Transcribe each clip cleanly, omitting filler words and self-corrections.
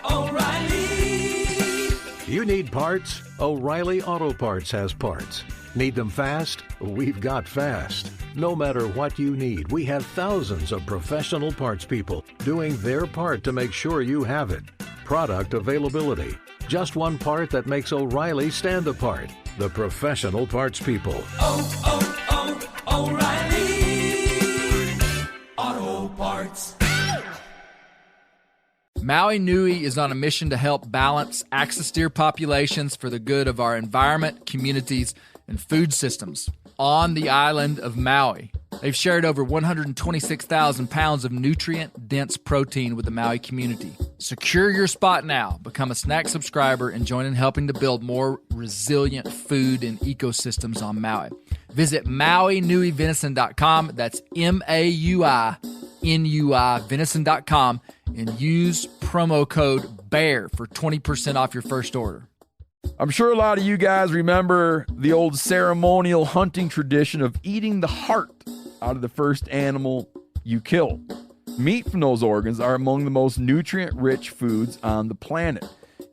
O'Reilly. You need parts? O'Reilly Auto Parts has parts. Need them fast? We've got fast. No matter what you need, we have thousands of professional parts people doing their part to make sure you have it. Product availability. Just one part that makes O'Reilly stand apart. The professional parts people. O'Reilly Auto Parts. Maui Nui is on a mission to help balance axis deer populations for the good of our environment, communities, and food systems. On the island of Maui, they've shared over 126,000 pounds of nutrient-dense protein with the Maui community. Secure your spot now. Become a snack subscriber and join in helping to build more resilient food and ecosystems on Maui. Visit MauiNuiVenison.com. That's MAUINUI venison.com and use promo code BEAR for 20% off your first order. I'm sure a lot of you guys remember the old ceremonial hunting tradition of eating the heart out of the first animal you kill. Meat from those organs are among the most nutrient-rich foods on the planet.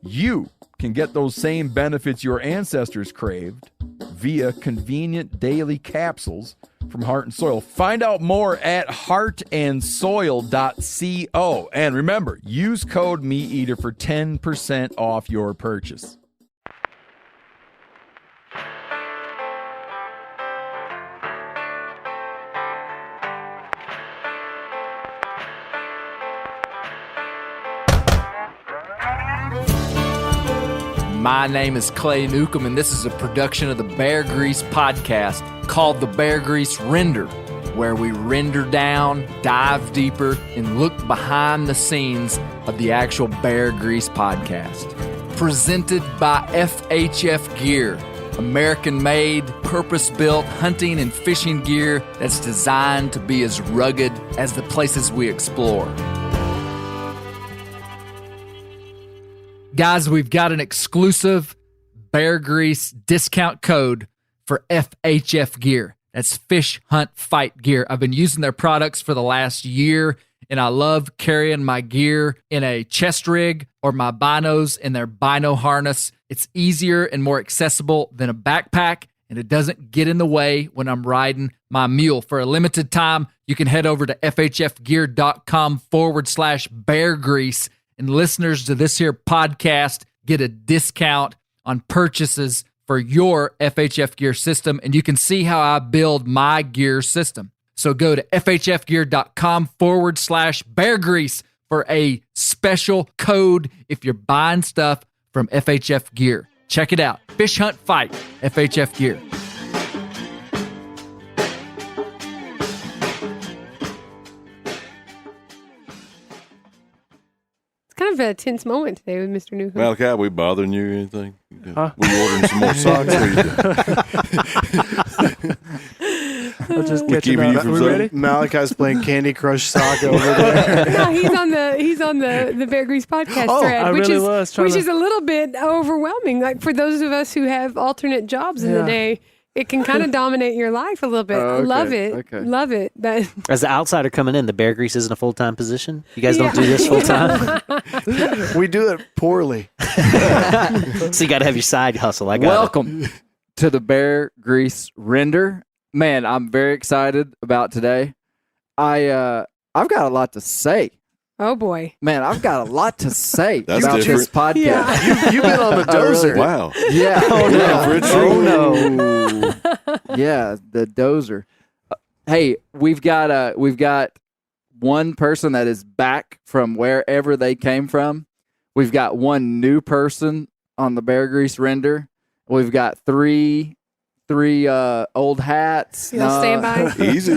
You can get those same benefits your ancestors craved via convenient daily capsules from Heart and Soil. Find out more at heartandsoil.co. And remember, use code MeatEater for 10% off your purchase. My name is Clay Newcomb, and this is a production of the Bear Grease podcast called The Bear Grease Render, where we render down, dive deeper, and look behind the scenes of the actual Bear Grease podcast. Presented by FHF Gear, American-made, purpose-built hunting and fishing gear that's designed to be as rugged as the places we explore. Guys, we've got an exclusive Bear Grease discount code for FHF Gear. That's Fish Hunt Fight Gear. I've been using their products for the last year, and I love carrying my gear in a chest rig or my binos in their bino harness. It's easier and more accessible than a backpack, and it doesn't get in the way when I'm riding my mule. For a limited time, you can head over to FHFgear.com/Bear Grease. And listeners to this here podcast get a discount on purchases for your FHF Gear system. And you can see how I build my gear system. So go to FHFgear.com/Bear Grease for a special code if you're buying stuff from FHF Gear. Check it out. Fish Hunt Fight, FHF Gear. Kind of a tense moment today with Mr. Newcomb. Malachi, we bothering you or anything? Huh? We ordering some more socks? I'll just catch you up. Are we ready? Malachi's playing Candy Crush Saga over there. No, he's on the Bear Grease podcast thread, which is a little bit overwhelming. Like for those of us who have alternate jobs in the day, it can kind of dominate your life a little bit. Okay. Love it. Okay. Love it. But as the outsider coming in, the Bear Grease isn't a full-time position? You guys don't do this full-time? We do it poorly. So you got to have your side hustle. Welcome to the Bear Grease Render. Man, I'm very excited about today. I've got a lot to say. Oh, boy. Man, I've got a lot to say about different. This podcast. Yeah. You've been on the dozer. Really, wow. Yeah. Oh, no. Yeah, the dozer. Hey, we've got one person that is back from wherever they came from. We've got one new person on the Bear Grease Render. We've got three old hats. Stand by. Easy.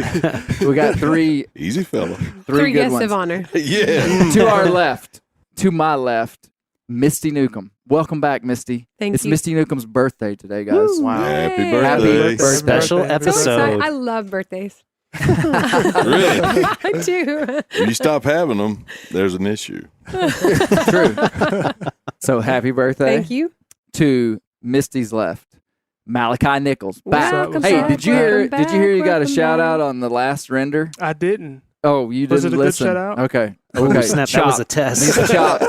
We got three. Easy fella. Three good guests ones. of honor. Yeah. To my left, Misty Newcomb. Welcome back, Misty. Thank you. Misty Newcomb's birthday today, guys. Woo, wow. Happy birthday. Special So excited. episode. I love birthdays. Really? I do. When you stop having them, there's an issue. True. So happy birthday. Thank you. To Misty's left, Malachi Nichols. Back. Welcome Hey, back. did you hear Welcome you got a back. shout out on the last render? I didn't. Oh, you didn't Was it a good listen. shout-out? Okay. Oh, Okay. snap. That was a test. Chop.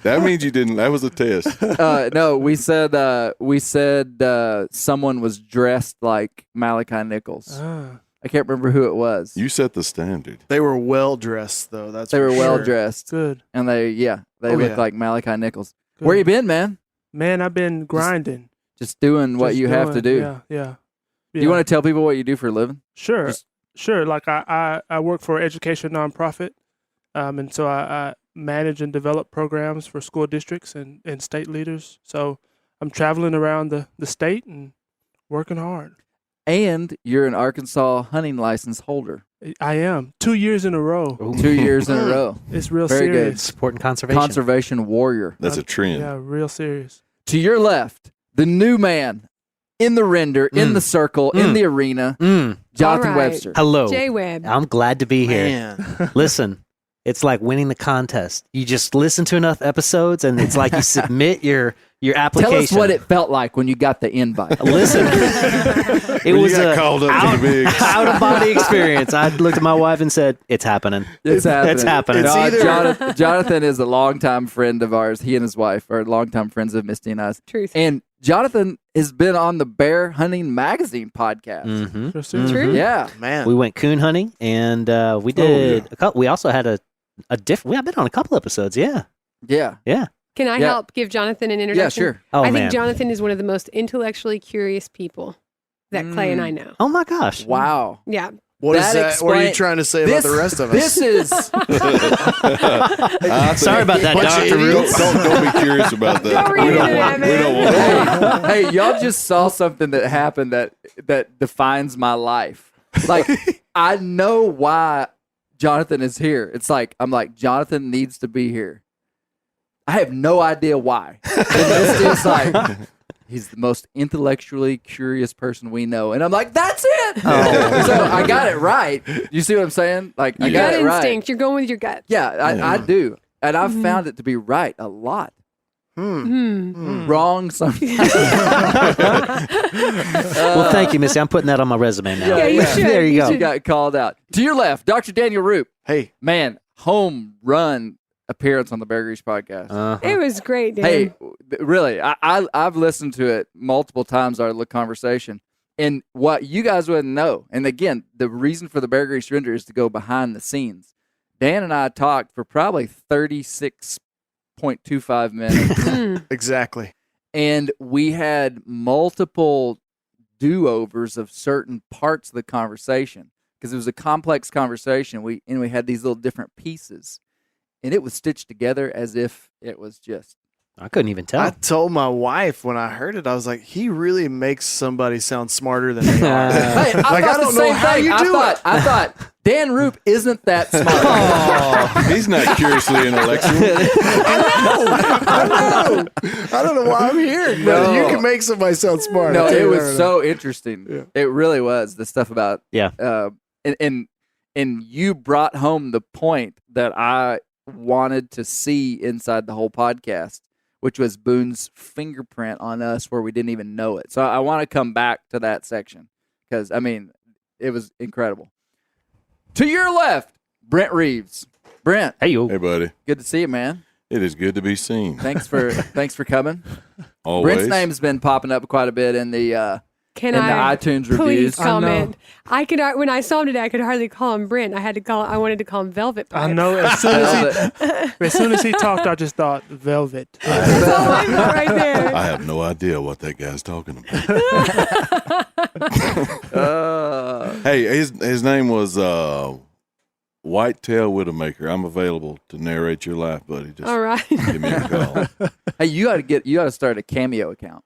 That means you didn't. That was a test. No, we said someone was dressed like Malachi Nichols. I can't remember who it was. You set the standard. They were well dressed, though. They were well dressed. Good. And they looked like Malachi Nichols. Good. Where you been, man? Man, I've been grinding. Just doing what you have to do. Yeah. Do you want to tell people what you do for a living? Sure. Sure. Like I work for an education nonprofit. And so I manage and develop programs for school districts and state leaders. So I'm traveling around the state and working hard. And you're an Arkansas hunting license holder. I am. 2 years in a row. 2 years in a row. It's real Very serious. good. Supporting conservation. Conservation warrior. That's a trend. Yeah, real serious. To your left, the new man in the render, in the circle, in the arena, Jonathan All right. Webster. Hello. J-Web. I'm glad to be here. Man. Listen, it's like winning the contest. You just listen to enough episodes, and it's like you submit your application. Tell us what it felt like when you got the invite. Listen, it was got a called up to the bigs. out of body experience. I looked at my wife and said, "It's happening. It's happening. It's happening." Jonathan is a longtime friend of ours. He and his wife are longtime friends of Misty and us. Truth. And Jonathan has been on the Bear Hunting Magazine podcast. Mhm. True. Yeah. Man. We went coon hunting, and we did a couple. We also had a different. I've been on a couple episodes. Yeah. Yeah. Can I Yeah. help give Jonathan an introduction? Yeah, sure. Oh, I man. think Jonathan is one of the most intellectually curious people that Clay and I know. Oh my gosh. Wow. Yeah. What is That that? What are you explain- trying to say about the rest of us? This is Sorry about that, Bunch of Doctor. idiots. Don't be curious about that. Don't read we don't into want. that, We don't want. hey, y'all just saw something that happened that defines my life. Like, I know why Jonathan is here. It's like, I'm like, Jonathan needs to be here. I have no idea why. And this is like, he's the most intellectually curious person we know. And I'm like, that's it. So I got it right. You see what I'm saying? Like, I got Gut it right. instinct. You're going with your gut. Yeah, I do. And I've found it to be right a lot. Wrong sometimes. Well, thank you, Missy. I'm putting that on my resume now. Yeah, you should. There you go. You got called out. To your left, Dr. Daniel Roop. Hey. Man, home run appearance on the Bear Grease podcast. It was great, Dan. Hey, really, I've listened to it multiple times, our little conversation. And what you guys wouldn't know, and again, the reason for the Bear Grease Render is to go behind the scenes. Dan and I talked for probably 36.25 minutes. Exactly. And we had multiple do-overs of certain parts of the conversation because it was a complex conversation. We had these little different pieces, and it was stitched together as if it was just. I couldn't even tell. I told my wife when I heard it, I was like, he really makes somebody sound smarter than they are. Hey, I don't know how you do it. I thought Dan Roop isn't that smart. He's not curiously intellectual. I don't know why I'm here. But you can make somebody sound smart. No, I'll tell it you was that right so interesting. Yeah. It really was. The stuff about and you brought home the point that I wanted to see inside the whole podcast, which was Boone's fingerprint on us where we didn't even know it. So I want to come back to that section because, I mean, it was incredible. To your left, Brent Reeves. Brent. Hey, you. Hey, buddy. Good to see you, man. It is good to be seen. Thanks for coming. Always. Brent's name's been popping up quite a bit in the Can the I iTunes please reviews. comment? I could when I saw him today, I could hardly call him Brent. I wanted to call him Velvet Pipe. I know. As soon as he talked, I just thought velvet. That's all I got right there. I have no idea what that guy's talking about. Hey, his name was Whitetail Widowmaker. I'm available to narrate your life, buddy. Just All right. give me a call. Hey, you got to start a Cameo account.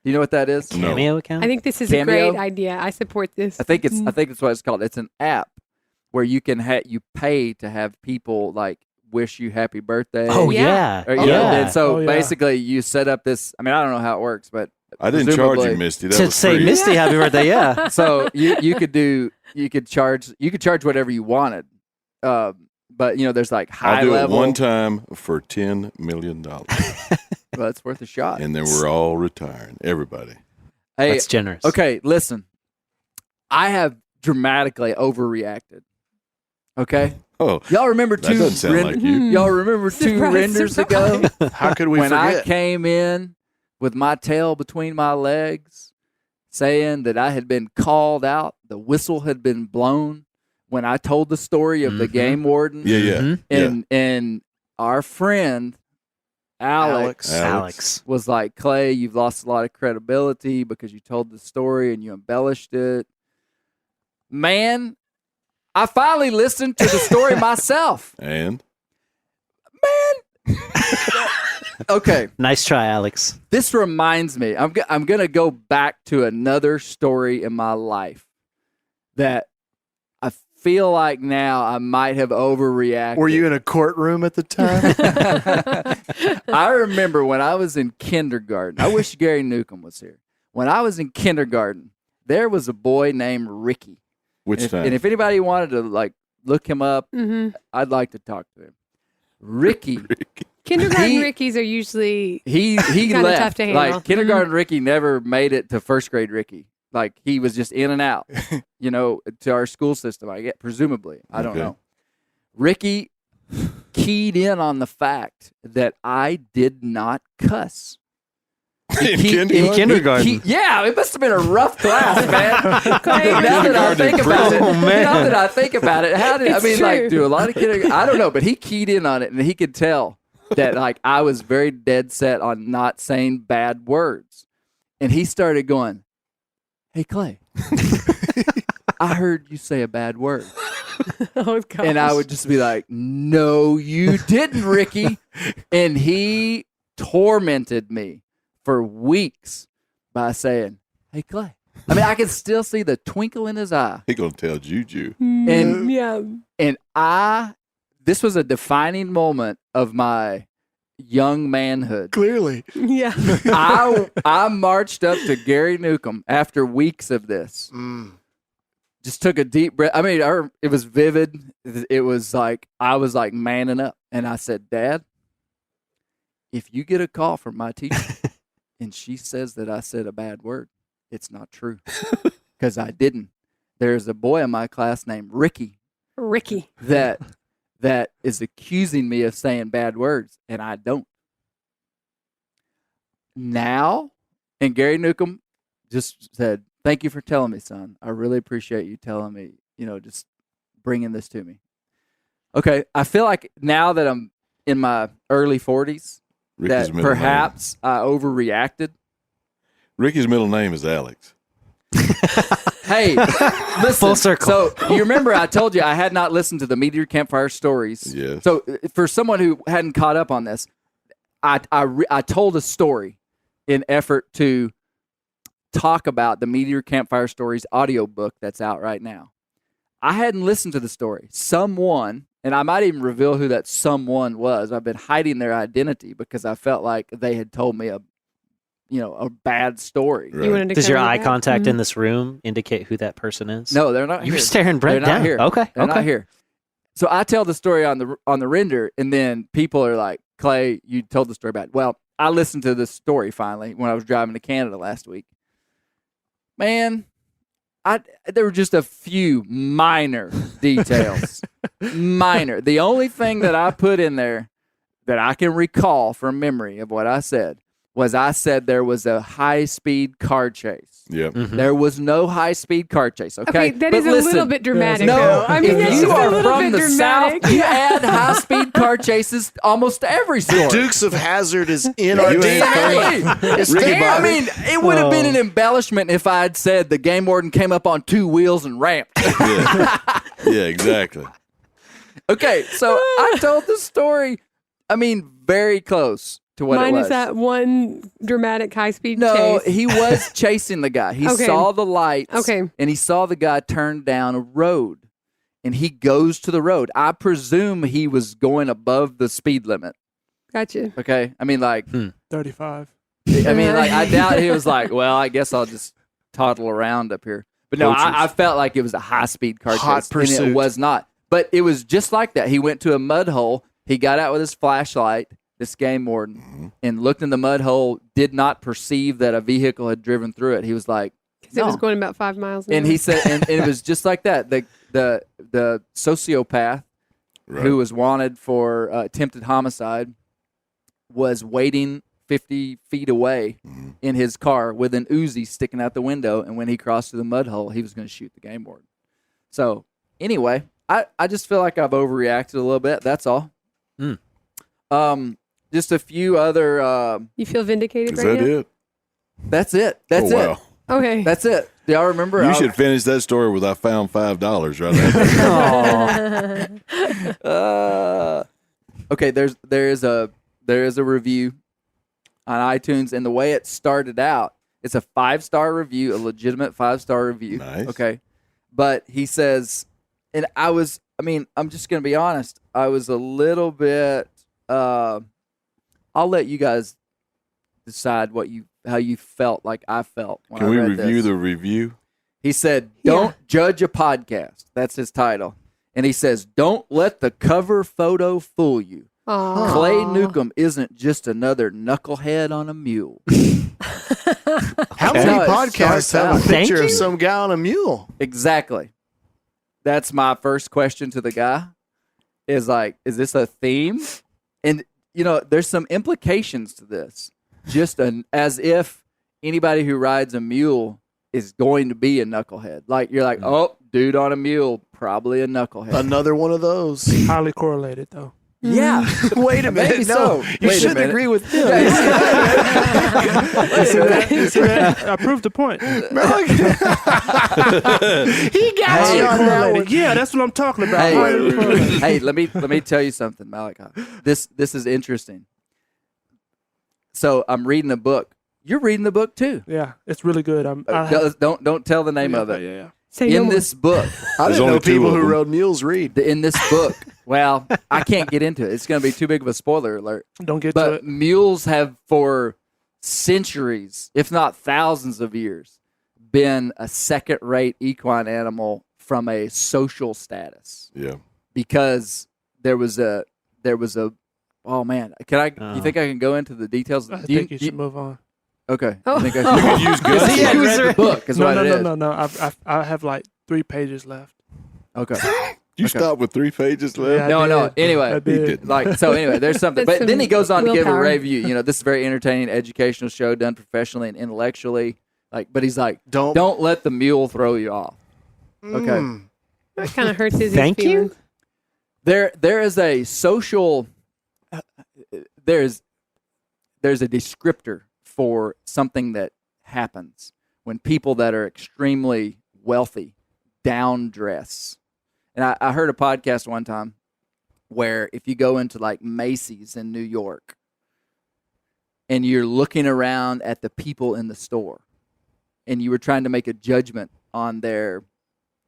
Do you know what that is? No. Cameo account? I think this is Cameo? a great idea. I support this. I think it's what it's called. It's an app where you can you pay to have people like wish you happy birthday. Oh, Yeah. yeah. Or, you know, yeah. and so Oh, yeah. basically you set up this. I mean, I don't know how it works, but I didn't charge you, presumably- Misty. That To was say free. Misty happy birthday, yeah. So you could charge whatever you wanted. But you know, there's like high I'll do level. it one time for $10 million. Well, it's worth a shot. And then we're all retiring. Everybody. Hey, That's generous. okay, listen. I have dramatically overreacted. Okay? Oh, y'all remember that doesn't sound like you. Y'all remember two renders ago? How could we when forget? I came in with my tail between my legs, saying that I had been called out, the whistle had been blown. When I told the story of the game warden, and our friend Alex was like, Clay, you've lost a lot of credibility because you told the story and you embellished it. Man, I finally listened to the story myself. And? Man. Okay. Nice try, Alex. This reminds me, I'm going to go back to another story in my life that I feel like now I might have overreacted. Were you in a courtroom at the time? I remember when I was in kindergarten. I wish Gary Newcomb was here. When I was in kindergarten, there was a boy named Ricky. And if anybody wanted to like look him up, I'd like to talk to him. Ricky. Kindergarten Rickies are usually he kind of tough to handle. Like kindergarten Ricky never made it to first grade Ricky. Like he was just in and out, to our school system. Presumably, I don't know. Ricky keyed in on the fact that I did not cuss. In kindergarten? Yeah, it must have been a rough class, man. Now that I think about it, do a lot of kindergarten. I don't know, but he keyed in on it, and he could tell that like I was very dead set on not saying bad words, and he started going, "Hey Clay, I heard you say a bad word." Oh gosh. And I would just be like, "No, you didn't, Ricky," and he tormented me for weeks by saying, "Hey, Clay." I mean, I can still see the twinkle in his eye. He gonna tell Juju. And this was a defining moment of my young manhood. Clearly. Yeah. I marched up to Gary Newcomb after weeks of this. Just took a deep breath. I mean, it was vivid. It was like, I was like manning up. And I said, "Dad, if you get a call from my teacher and she says that I said a bad word, it's not true." Because I didn't. There's a boy in my class named Ricky. That is accusing me of saying bad words, and I don't. Now, and Gary Newcomb just said, "Thank you for telling me, son. I really appreciate you telling me, just bringing this to me." Okay, I feel like now that I'm in my early 40s, that perhaps I overreacted. Ricky's middle name is Alex. Hey, listen. Full circle. So you remember I told you I had not listened to the MeatEater Campfire Stories. Yes. So for someone who hadn't caught up on this, I told a story in effort to talk about the MeatEater Campfire Stories audiobook that's out right now. I hadn't listened to the story. Someone, and I might even reveal who that someone was. I've been hiding their identity because I felt like they had told me a bad story. Right. Does your eye contact in this room indicate who that person is? No, they're not. You're here. staring Brett They're down. not here. Okay. They're not here. So I tell the story on the render, and then people are like, "Clay, you told the story bad." Well, I listened to this story finally when I was driving to Canada last week. Man, there were just a few minor details. Minor. The only thing that I put in there that I can recall from memory of what I said was I said there was a high-speed car chase. Yep. Mm-hmm. There was no high-speed car chase, okay? That is a little bit dramatic, No, though. I mean, that's if you just a are little from bit the dramatic. South, you add high-speed car chases almost to every story. Dukes of Hazzard is in our Exactly. DNA. I mean, it would have been an embellishment if I had said the game warden came up on two wheels and ramped. Yeah, exactly. Okay, so I told the story, very close to what it was. Minus that one dramatic high-speed No, chase. he was chasing the guy. He Okay. saw the lights. Okay. And he saw the guy turn down a road. And he goes to the road. I presume he was going above the speed limit. Gotcha. Okay? 35. I doubt he was like, well, I guess I'll just toddle around up here. But no, I felt like it was a high-speed car Hot chase. pursuit. And it was not. But it was just like that. He went to a mud hole. He got out with his flashlight, this game warden, and looked in the mud hole, did not perceive that a vehicle had driven through it. He was like, Because it was going about 5 miles an hour. And he said, and it was just like that. The sociopath who was wanted for attempted homicide was waiting 50 feet away in his car with an Uzi sticking out the window, and when he crossed through the mud hole, he was going to shoot the game warden. So anyway, I just feel like I've overreacted a little bit. That's all. Just a few other. You feel vindicated Is right that now? it? That's it. That's wow. it. Okay. That's it. Do y'all remember? You should finish that story with "I found $5" right there. Okay. There is a review on iTunes, and the way it started out, it's a 5-star review, a legitimate 5-star review. Nice. Okay, but he says, and I'm just gonna be honest. I was a little bit. I'll let you guys decide how you felt like I felt when Can I we read review this. the review? He said, "Don't judge a podcast." That's his title. And he says, "Don't let the cover photo fool you. Aww. Clay Newcomb isn't just another knucklehead on a mule." How many podcasts have a Thank picture of you. some guy on a mule? Exactly. That's my first question to the guy. Is this a theme? And there's some implications to this. Just as if anybody who rides a mule is going to be a knucklehead. Like you're like, oh, dude on a mule, probably a knucklehead. Another one of those. Highly correlated, though. Yeah. Wait a minute. Maybe No, so. you Wait a shouldn't minute. agree with him. I proved the point. He got you on that one. Yeah, that's what I'm talking about. Hey, let me tell you something, Malachi. This is interesting. So I'm reading a book. You're reading the book too. Yeah, it's really good. Don't tell the name of it. Yeah. Say In no this book, I There's didn't know only two people of who them. rode mules read. in this book, well, I can't get into it. It's going to be too big of a spoiler alert. Don't get to But it. mules have for centuries, if not thousands of years, been a second-rate equine animal from a social status. Yeah. Because there was a oh man, you think I can go into the details? I think you should move on. Okay. Oh. I think I should. You could use good. He had read the book is what it is. No. I have like 3 pages left. Okay. You stop with 3 pages left. Yeah. I No. did. Anyway, I did. Anyway, there's something. That's But then he goes on to give a willpower. review. This is a very entertaining educational show done professionally and intellectually. But he's like, Don't- don't let the mule throw you off. Okay. That kind of hurts his Thank you. feelings. There is a social there's a descriptor for something that happens when people that are extremely wealthy down dress. And I heard a podcast one time where if you go into like Macy's in New York and you're looking around at the people in the store and you were trying to make a judgment on their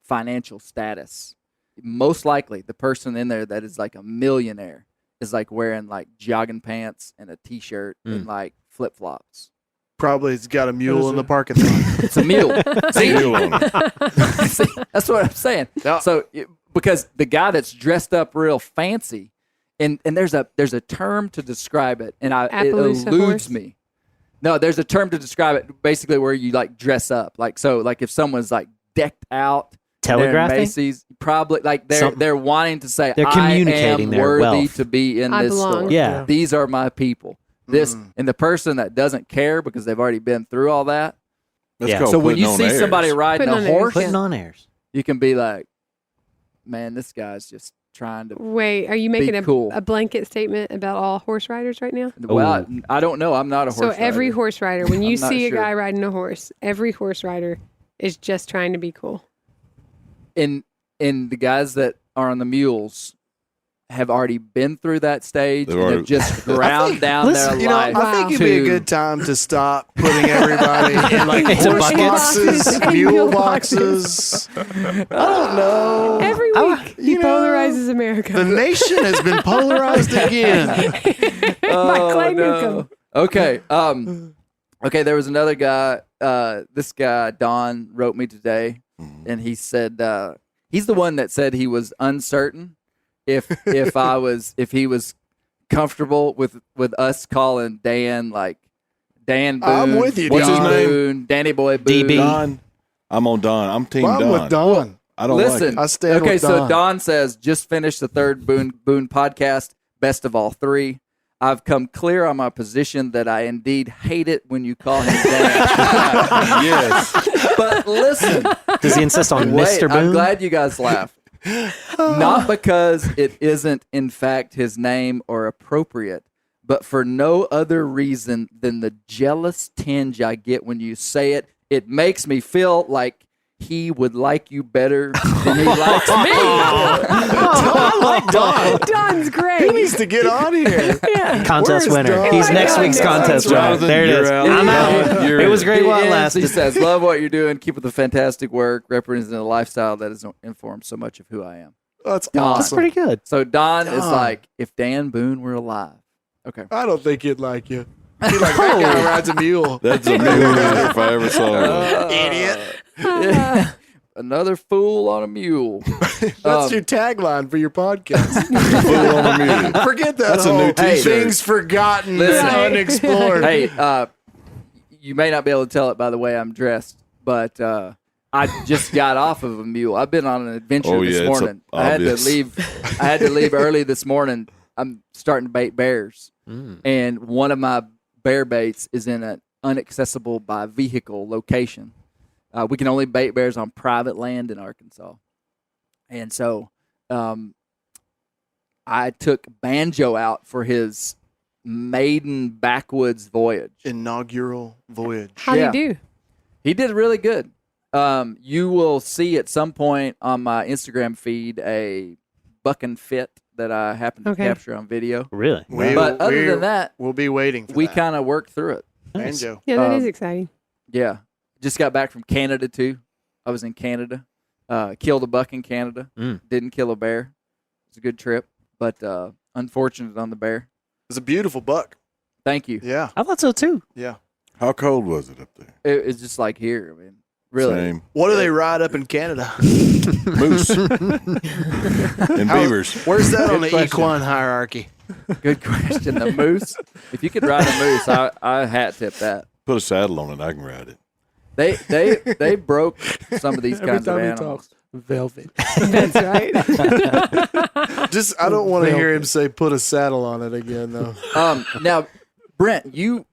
financial status, most likely the person in there that is like a millionaire is like wearing like jogging pants and a t-shirt and like flip-flops. Probably it's got a mule in the parking lot. It's a mule. See? Mule on it. See, that's what I'm saying. Yeah. So because the guy that's dressed up real fancy, and there's a term to describe it, and it Appaloosa eludes horse? me. No, there's a term to describe it, basically where you like dress up, like if someone's like decked out, they're in Telegraphing? Macy's, probably like they're wanting to say, They're I communicating am their worthy wealth. to be in I this belong. store. Yeah. These are my people. This and the person that doesn't care because they've already been through all that. That's Yeah. called So when putting you on see airs. somebody riding Putting a on airs, horse, Putting on airs. you can be like, man, this guy's just trying to. Wait, are you making cool. a blanket statement about all horse riders right now? Well, I don't know. I'm not a horse So every rider. horse rider, when you I'm not see sure. a guy riding a horse, every horse rider is just trying to be cool. And the guys that are on the mules have already been through that stage. They've And already- they've just ground down listen, their life. I think it'd be a to- good time to stop putting everybody in like Into horse buckets. boxes, mule boxes. I don't know. Every week, he polarizes America. The nation has been polarized again. By Clay Newcomb. Okay. Okay. There was another guy. This guy Don wrote me today, and he said he's the one that said he was uncertain if he was comfortable with us calling Dan like Dan Boone. I'm with you, What's his Don. name? Boone, Danny Boy Boone. DB. Don. I'm on Don. I'm team I'm Don. with Don. I don't Listen, like I stand okay, with so Don. Don says, just finished the third Boone podcast, best of all three. I've come clear on my position that I indeed hate it when you call him Dan. Yes. But listen, Does he insist on wait, Mr. Boone? I'm glad you guys laughed. Not because it isn't, in fact, his name or appropriate, but for no other reason than the jealous tinge I get when you say it. It makes me feel like he would like you better than he likes me. I like Don. Don's great. He needs to get on here. Contest Where's winner. Don? He's next week's contest winner. Jonathan, There it is. you're out. I'm out. You're It was great while it He lasted. says, love what you're doing. Keep up the fantastic work, representing a lifestyle that has informed so much of who I am. That's Don. That's awesome. pretty good. So Don is Don. like, if Dan Boone were alive. Okay. I don't think he'd like you. He'd like, that guy rides a mule. That's a mule if I ever saw one. Idiot. Another fool on a mule. That's your tagline for your podcast. Fool on a mule. Forget that That's a whole new t-shirt. things forgotten Listen. and unexplored. Hey, you may not be able to tell it by the way I'm dressed, but I just got off of a mule. I've been on an adventure Oh, yeah, this it's morning. I had to leave early this morning. I'm starting to bait bears, and one of my bear baits is in an inaccessible by vehicle location. We can only bait bears on private land in Arkansas, and so I took Banjo out for his maiden backwoods voyage. Inaugural voyage. How'd Yeah. he do? He did really good. You will see at some point on my Instagram feed a buck and fit that I happened to Okay. capture on video. Really? But other than that, we'll be waiting for we that. kind of worked through it. Banjo. Yeah, that is exciting. Yeah. Just got back from Canada, too. I was in Canada. Killed a buck in Canada. Didn't kill a bear. It was a good trip, but unfortunate on the bear. It's a beautiful buck. Thank you. Yeah. I thought so too. Yeah. How cold was it up there? It's just like here. I mean, really. Same. What do they ride up in Canada? Moose. And beavers. Where's that on the question. equine hierarchy? Good question. The moose. If you could ride a moose, I hat tip that. Put a saddle on it. I can ride it. They broke some of these Every kinds of time he animals. talks, velvet. That's right. Just I don't want to hear him say put a saddle on it again though. Now, Brent, you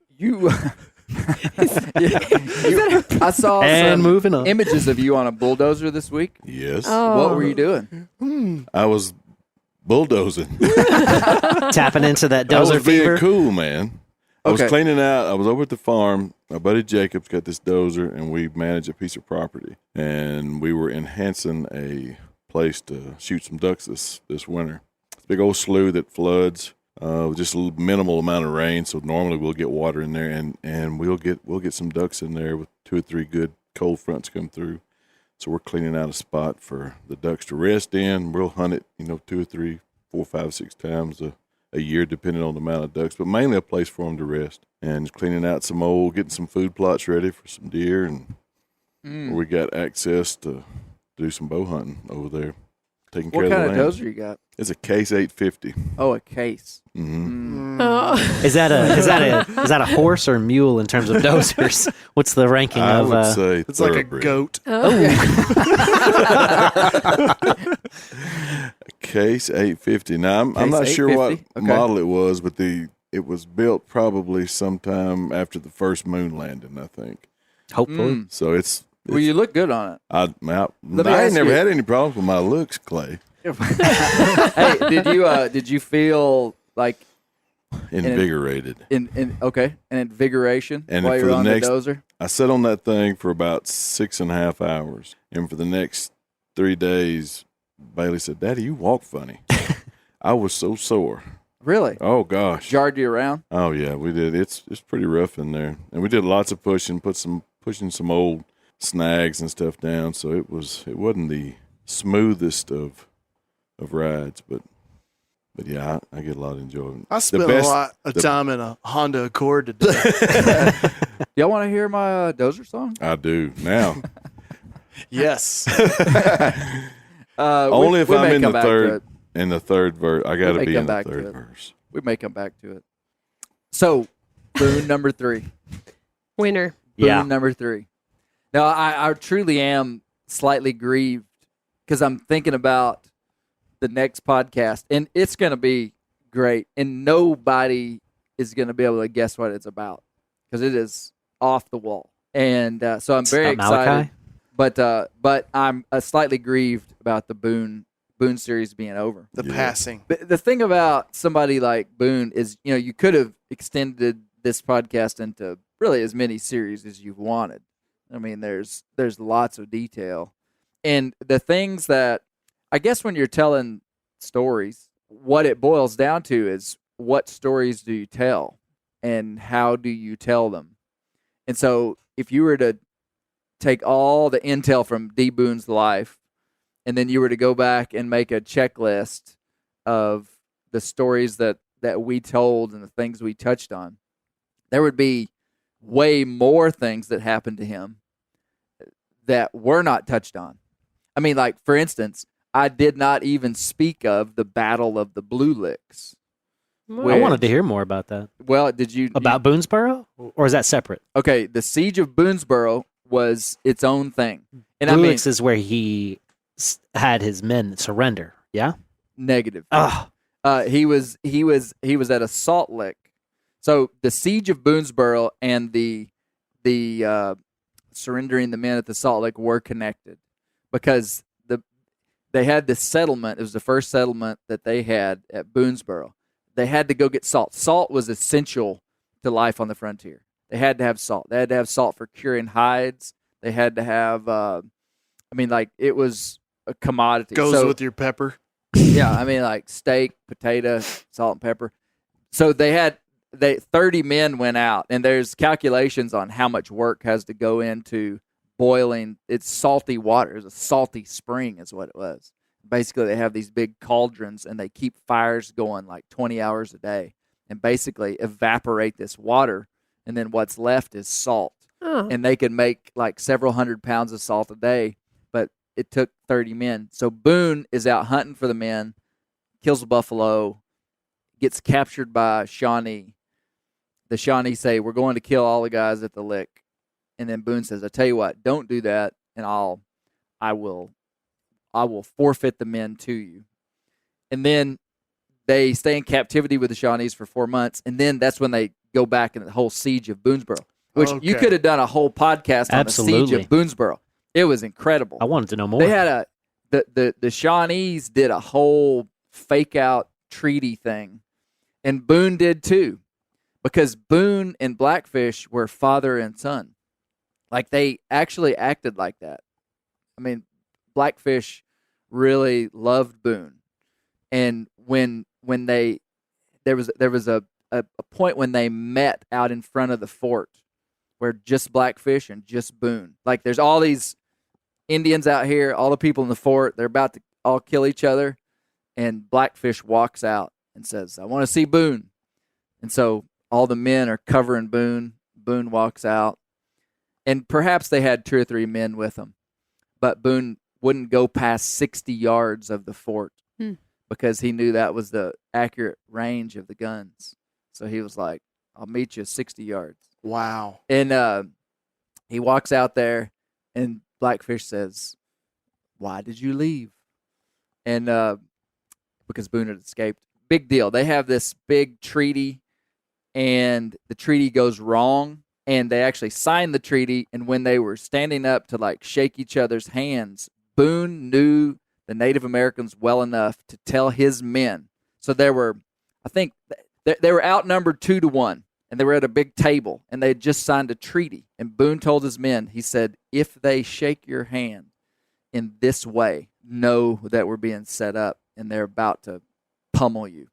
I saw And some moving on. images of you on a bulldozer this week. Yes. What were you doing? I was bulldozing. Tapping into that I was dozer being fever. cool, man. I was Okay. cleaning out. I was over at the farm. My buddy Jacob's got this dozer, and we manage a piece of property. And we were enhancing a place to shoot some ducks this winter. It's a big old slough that floods with just a little minimal amount of rain. So normally we'll get water in there, and we'll get some ducks in there with 2 or 3 good cold fronts come through. So we're cleaning out a spot for the ducks to rest in. We'll hunt it, 2 or 3, 4, 5, 6 times a year, depending on the amount of ducks, but mainly a place for them to rest. And just cleaning out getting some food plots ready for some deer, and we got access to do some bow hunting over there, taking care What of kind the of land. dozer you got? It's a Case 850. Oh, a case. Oh. Is that a horse or mule in terms of dozers? What's the ranking I of? would say It's like a thoroughbred. goat. Case 850. Now I'm Case not sure what 850? Okay. model it was, but it was built probably sometime after the first moon landing, I think. Hopefully. So it's Well, you look good on it. I me ain't ask never you- had any problems with my looks, Clay. Hey, did you feel like Invigorated. in an invigoration And while for you're the on next- the dozer? I sat on that thing for about 6.5 hours, and for the next 3 days, Bailey said, "Daddy, you walk funny." I was so sore. Really? Oh gosh. Jarred you around? Oh yeah, we did. It's pretty rough in there, and we did lots of pushing, pushing some old snags and stuff down. So it wasn't the smoothest of rides, but yeah, I get a lot of enjoyment. I spent a lot of time in a Honda Accord today. Y'all want to hear my dozer song? I do now. Yes. Only if we I'm may in come the back to third it. verse. I got may to be come in the back to third it. verse. We may come back to it. So, Boone number 3. Winner. Boone number 3. Now, I truly am slightly grieved because I'm thinking about the next podcast, and it's going to be great, and nobody is going to be able to guess what it's about because it is off the wall. And so I'm very excited. But I'm slightly grieved about the Boone series being over. The passing. The thing about somebody like Boone is, you could have extended this podcast into really as many series as you've wanted. I mean, there's lots of detail. And the things that, I guess when you're telling stories, what it boils down to is what stories do you tell and how do you tell them? And so if you were to take all the intel from D. Boone's life and then you were to go back and make a checklist of the stories that we told and the things we touched on, there would be way more things that happened to him that were not touched on. I mean, like, for instance, I did not even speak of the Battle of the Blue Licks. I wanted to hear more about that. Well, did you... About Boonesboro? Or is that separate? Okay, the Siege of Boonesboro was its own thing. And Blue Licks is where he had his men surrender, yeah? Negative. He was at a Salt Lick. So the Siege of Boonesboro and the surrendering the men at the Salt Lick were connected because they had this settlement. It was the first settlement that they had at Boonesboro. They had to go get salt. Salt was essential to life on the frontier. They had to have salt. They had to have salt for curing hides. They had to have, it was a commodity. Goes with your pepper. Yeah, I mean, like steak, potato, salt, and pepper. So 30 men went out, and there's calculations on how much work has to go into boiling. It's salty water. It's a salty spring is what it was. Basically, they have these big cauldrons, and they keep fires going like 20 hours a day and basically evaporate this water, and then what's left is salt. Oh. And they could make like several hundred pounds of salt a day, but it took 30 men. So Boone is out hunting for the men, kills a buffalo, gets captured by Shawnee. The Shawnee say, "We're going to kill all the guys at the lick." And then Boone says, "I tell you what, don't do that, and I will forfeit the men to you." And then they stay in captivity with the Shawnees for 4 months, and then that's when they go back in the whole siege of Boonesboro, which you could have done a whole podcast on the siege of Boonesboro. It was incredible. I wanted to know more. They had the Shawnees did a whole fake out treaty thing, and Boone did too, because Boone and Blackfish were father and son. Like, they actually acted like that. I mean, Blackfish really loved Boone, and when there was a point when they met out in front of the fort, where just Blackfish and just Boone, like, there's all these Indians out here, all the people in the fort, they're about to all kill each other, and Blackfish walks out and says, "I want to see Boone." And so all the men are covering Boone. Boone walks out, and perhaps they had 2 or 3 men with them, but Boone wouldn't go past 60 yards of the fort because he knew that was the accurate range of the guns. So he was like, "I'll meet you 60 yards. Wow. And he walks out there, and Blackfish says, "Why did you leave?" And because Boone had escaped. Big deal. They have this big treaty, and the treaty goes wrong, and they actually signed the treaty, and when they were standing up to like shake each other's hands, Boone knew the Native Americans well enough to tell his men. So there were, I think, they were outnumbered 2-1, and they were at a big table, and they had just signed a treaty. And Boone told his men, he said, "If they shake your hand in this way, know that we're being set up, and they're about to pummel you."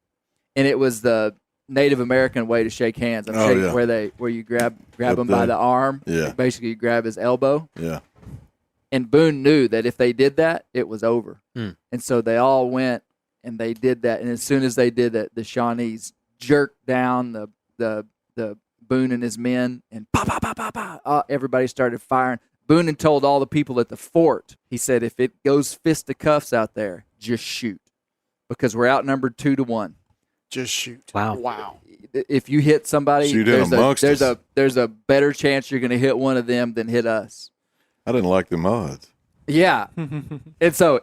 And it was the Native American way to shake hands. Where you grab him by the arm. Yeah. Basically, you grab his elbow. Yeah. And Boone knew that if they did that, it was over. Mm. And so they all went and they did that. And as soon as they did that, the Shawnees jerked down the Boone and his men, and everybody started firing. Boone had told all the people at the fort, he said, "If it goes fisticuffs out there, just shoot, because we're outnumbered 2-1. Just shoot. Wow. If you hit somebody, Shoot in amongst us. there's a better chance you're going to hit one of them than hit us. I didn't like them odds. Yeah. And so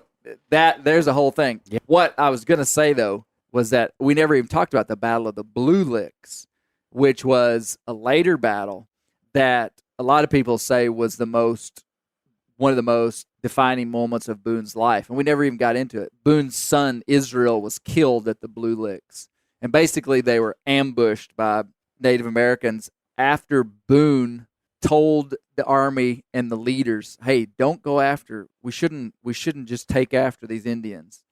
there's a whole thing. Yeah. What I was going to say, though, was that we never even talked about the Battle of the Blue Licks, which was a later battle that a lot of people say was one of the most defining moments of Boone's life. And we never even got into it. Boone's son, Israel, was killed at the Blue Licks. And basically they were ambushed by Native Americans after Boone told the army and the leaders, hey, don't go after, we shouldn't just take after these Indians.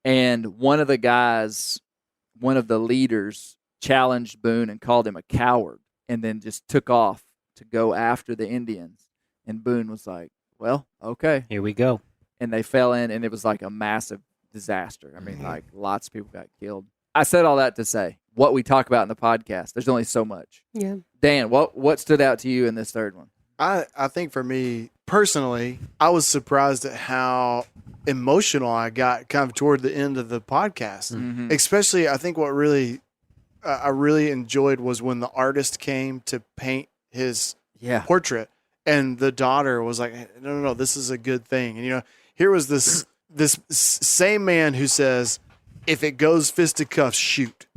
And one of the leaders challenged Boone and called him a coward and then just took off to go after the Indians. And Boone was like, well, okay. Here we go. And they fell in, and it was like a massive disaster. I mean, like lots of people got killed. I said all that to say what we talk about in the podcast, there's only so much. Yeah. Dan, what stood out to you in this third one? I think for me personally, I was surprised at how emotional I got kind of toward the end of the podcast. Mm-hmm. Especially, I think what really I really enjoyed was when the artist came to paint his portrait, and the daughter was like, "No, this is a good thing." And here was this same man who says, "If it goes fisticuffs, shoot."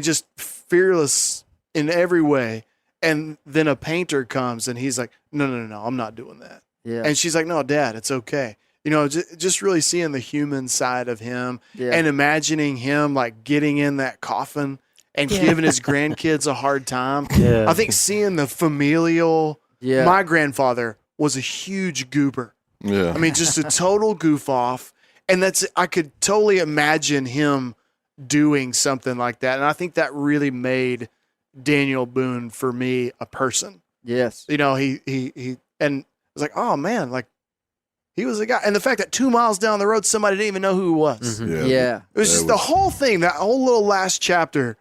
Just fearless in every way. And then a painter comes and he's like, no, I'm not doing that. Yeah. And she's like, no, Dad, it's okay. Just really seeing the human side of him and imagining him like getting in that coffin and giving his grandkids a hard time. Yeah. I think seeing the familial, my grandfather was a huge goober. Yeah. I mean, just a total goof off. And I could totally imagine him doing something like that. And I think that really made Daniel Boone for me a person. Yes. He and I was like, oh man, like he was a guy. And the fact that 2 miles down the road, somebody didn't even know who he was. Mm-hmm. Yeah. It was just the whole thing, that whole little last chapter.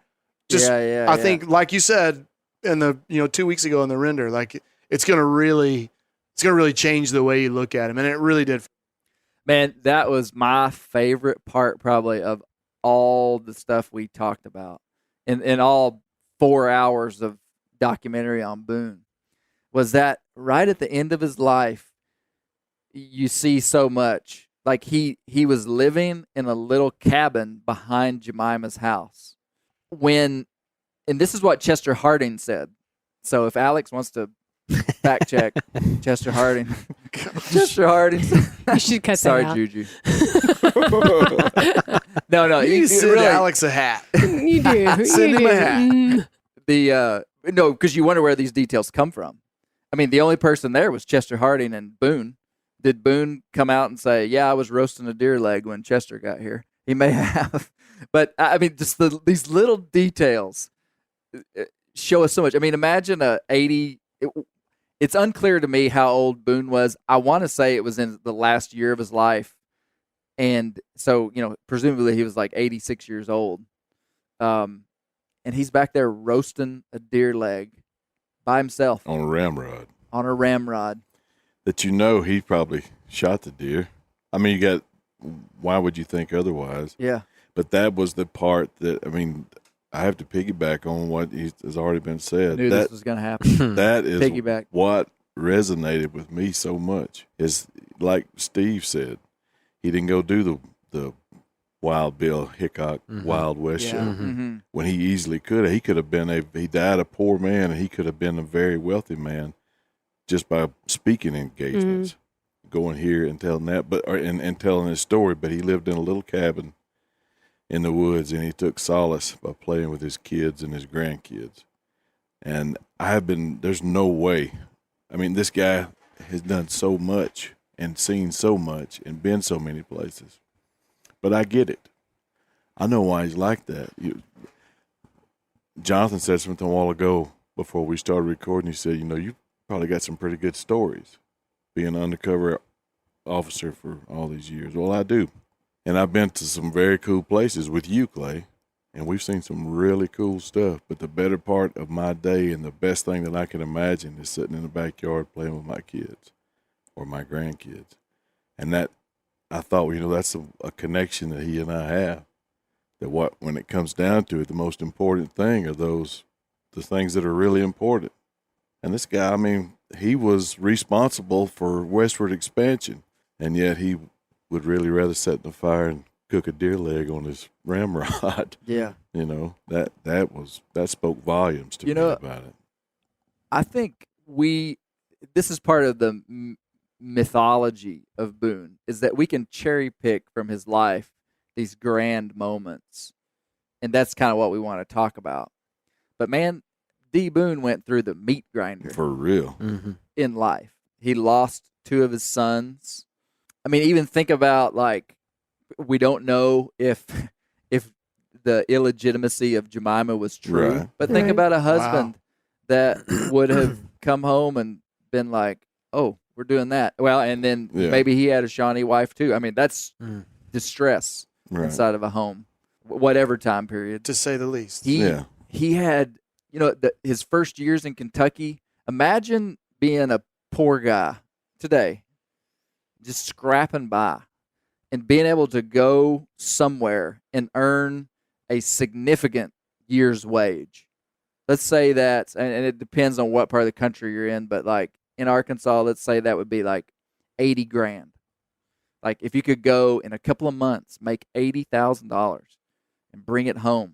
I think, like you said in the 2 weeks ago in the render, like it's gonna really change the way you look at him. And it really did. Man, that was my favorite part probably of all the stuff we talked about in all 4 hours of documentary on Boone, was that right at the end of his life, you see so much. Like he was living in a little cabin behind Jemima's house. And this is what Chester Harding said. So if Alex wants to fact check Chester Harding. Chester Harding. You should cut Sorry, that out. Juju. No. You send really, Alex a hat. You do. Send him a hat. No, because you wonder where these details come from. I mean, the only person there was Chester Harding and Boone. Did Boone come out and say, yeah, I was roasting a deer leg when Chester got here? He may have. But, I mean, just these little details show us so much. I mean, imagine it's unclear to me how old Boone was. I want to say it was in the last year of his life. And so, presumably he was like 86 years old. And he's back there roasting a deer leg by himself. On a ramrod. On a ramrod. That he probably shot the deer. I mean, why would you think otherwise? Yeah. But that was the part that, I mean, I have to piggyback on what has already been said. Knew this was going to happen. That is Piggyback. what resonated with me so much. Is like Steve said, he didn't go do the Wild Bill Hickok Wild West show when he easily could have. He could have been he died a poor man, and he could have been a very wealthy man just by speaking engagements, going here and telling that, and telling his story. But he lived in a little cabin in the woods, and he took solace by playing with his kids and his grandkids. And there's no way. I mean, this guy has done so much and seen so much and been so many places. But I get it. I know why he's like that. Jonathan said something a while ago before we started recording. He said, you probably got some pretty good stories being an undercover officer for all these years. Well, I do. And I've been to some very cool places with you, Clay, and we've seen some really cool stuff. But the better part of my day and the best thing that I can imagine is sitting in the backyard playing with my kids or my grandkids. And that, I thought, that's a connection that he and I have that when it comes down to it, the most important thing are the things that are really important. And this guy, I mean, he was responsible for westward expansion, and yet he would really rather set in the fire and cook a deer leg on his ramrod. Yeah. You know, that spoke volumes to me about it. I think this is part of the mythology of Boone, is that we can cherry pick from his life these grand moments. And that's kind of what we want to talk about. But man, D. Boone went through the meat grinder. For real. Mm-hmm. In life. He lost 2 of his sons. I mean, even think about, like, we don't know if the illegitimacy of Jemima was true. Right. But think about a husband that would have come home and been like, oh, we're doing that. Well, and then maybe he had a Shawnee wife too. I mean, that's distress inside of a home, whatever time period. To say the least. He had, his first years in Kentucky. Imagine being a poor guy today, just scrapping by, and being able to go somewhere and earn a significant year's wage. Let's say that, and it depends on what part of the country you're in, but like in Arkansas, let's say that would be like $80,000. Like if you could go in a couple of months, make $80,000 and bring it home,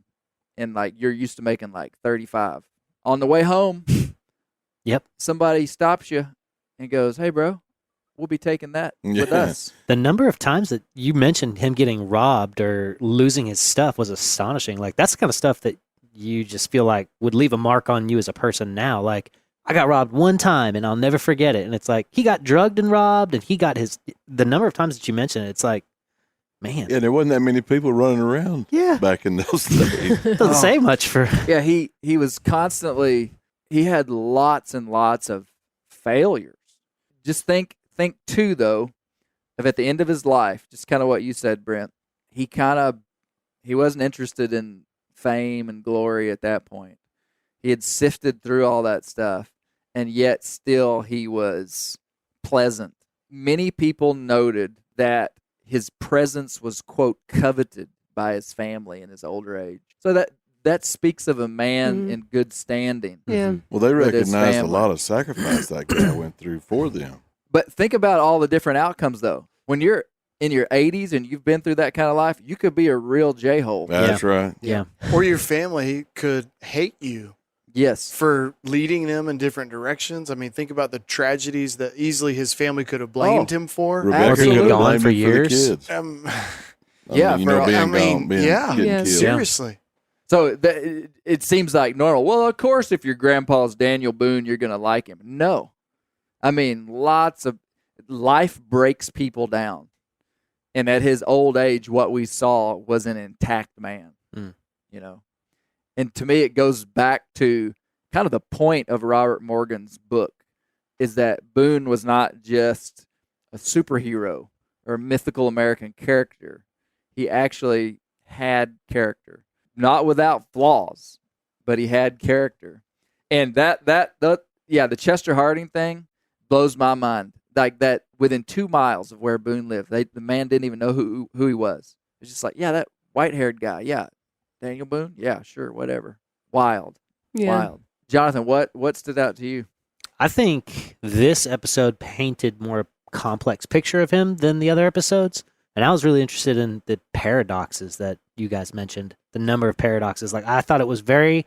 and like you're used to making like 35. On the way home, somebody stops you and goes, "Hey, bro, we'll be taking that with us." The number of times that you mentioned him getting robbed or losing his stuff was astonishing. Like that's the kind of stuff that you just feel like would leave a mark on you as a person now. Like, I got robbed one time and I'll never forget it. And it's like, he got drugged and robbed, and he got the number of times that you mentioned it, it's like, man. Yeah, there wasn't that many people running around back in those days. Doesn't say much for. Yeah, he was constantly, he had lots and lots of failures. Just think too, though, of at the end of his life, just kind of what you said, Brent, he wasn't interested in fame and glory at that point. He had sifted through all that stuff, and yet still he was pleasant. Many people noted that his presence was, quote, coveted by his family in his older age. So that speaks of a man in good standing. Yeah. Well, they recognized a lot of sacrifice that guy went through for them. But think about all the different outcomes, though. When you're in your 80s and you've been through that kind of life, you could be a real J-hole. That's right. Yeah. Or your family could hate you. Yes. For leading them in different directions. I mean, think about the tragedies that easily his family could have blamed him for. Rebecca being could have gone blamed for him years. For the kids. Yeah, seriously. So it seems like normal. Well, of course, if your grandpa's Daniel Boone, you're going to like him. No. I mean, lots of life breaks people down. And at his old age, what we saw was an intact man, And to me, it goes back to kind of the point of Robert Morgan's book, is that Boone was not just a superhero or a mythical American character. He actually had character, not without flaws, but he had character. And the Chester Harding thing blows my mind. Like that, within 2 miles of where Boone lived, the man didn't even know who he was. It's just like, that white-haired guy, Daniel Boone, sure, whatever. Wild. Jonathan, what stood out to you? I think this episode painted more complex picture of him than the other episodes, and I was really interested in the paradoxes that you guys mentioned. The number of paradoxes, like I thought it was very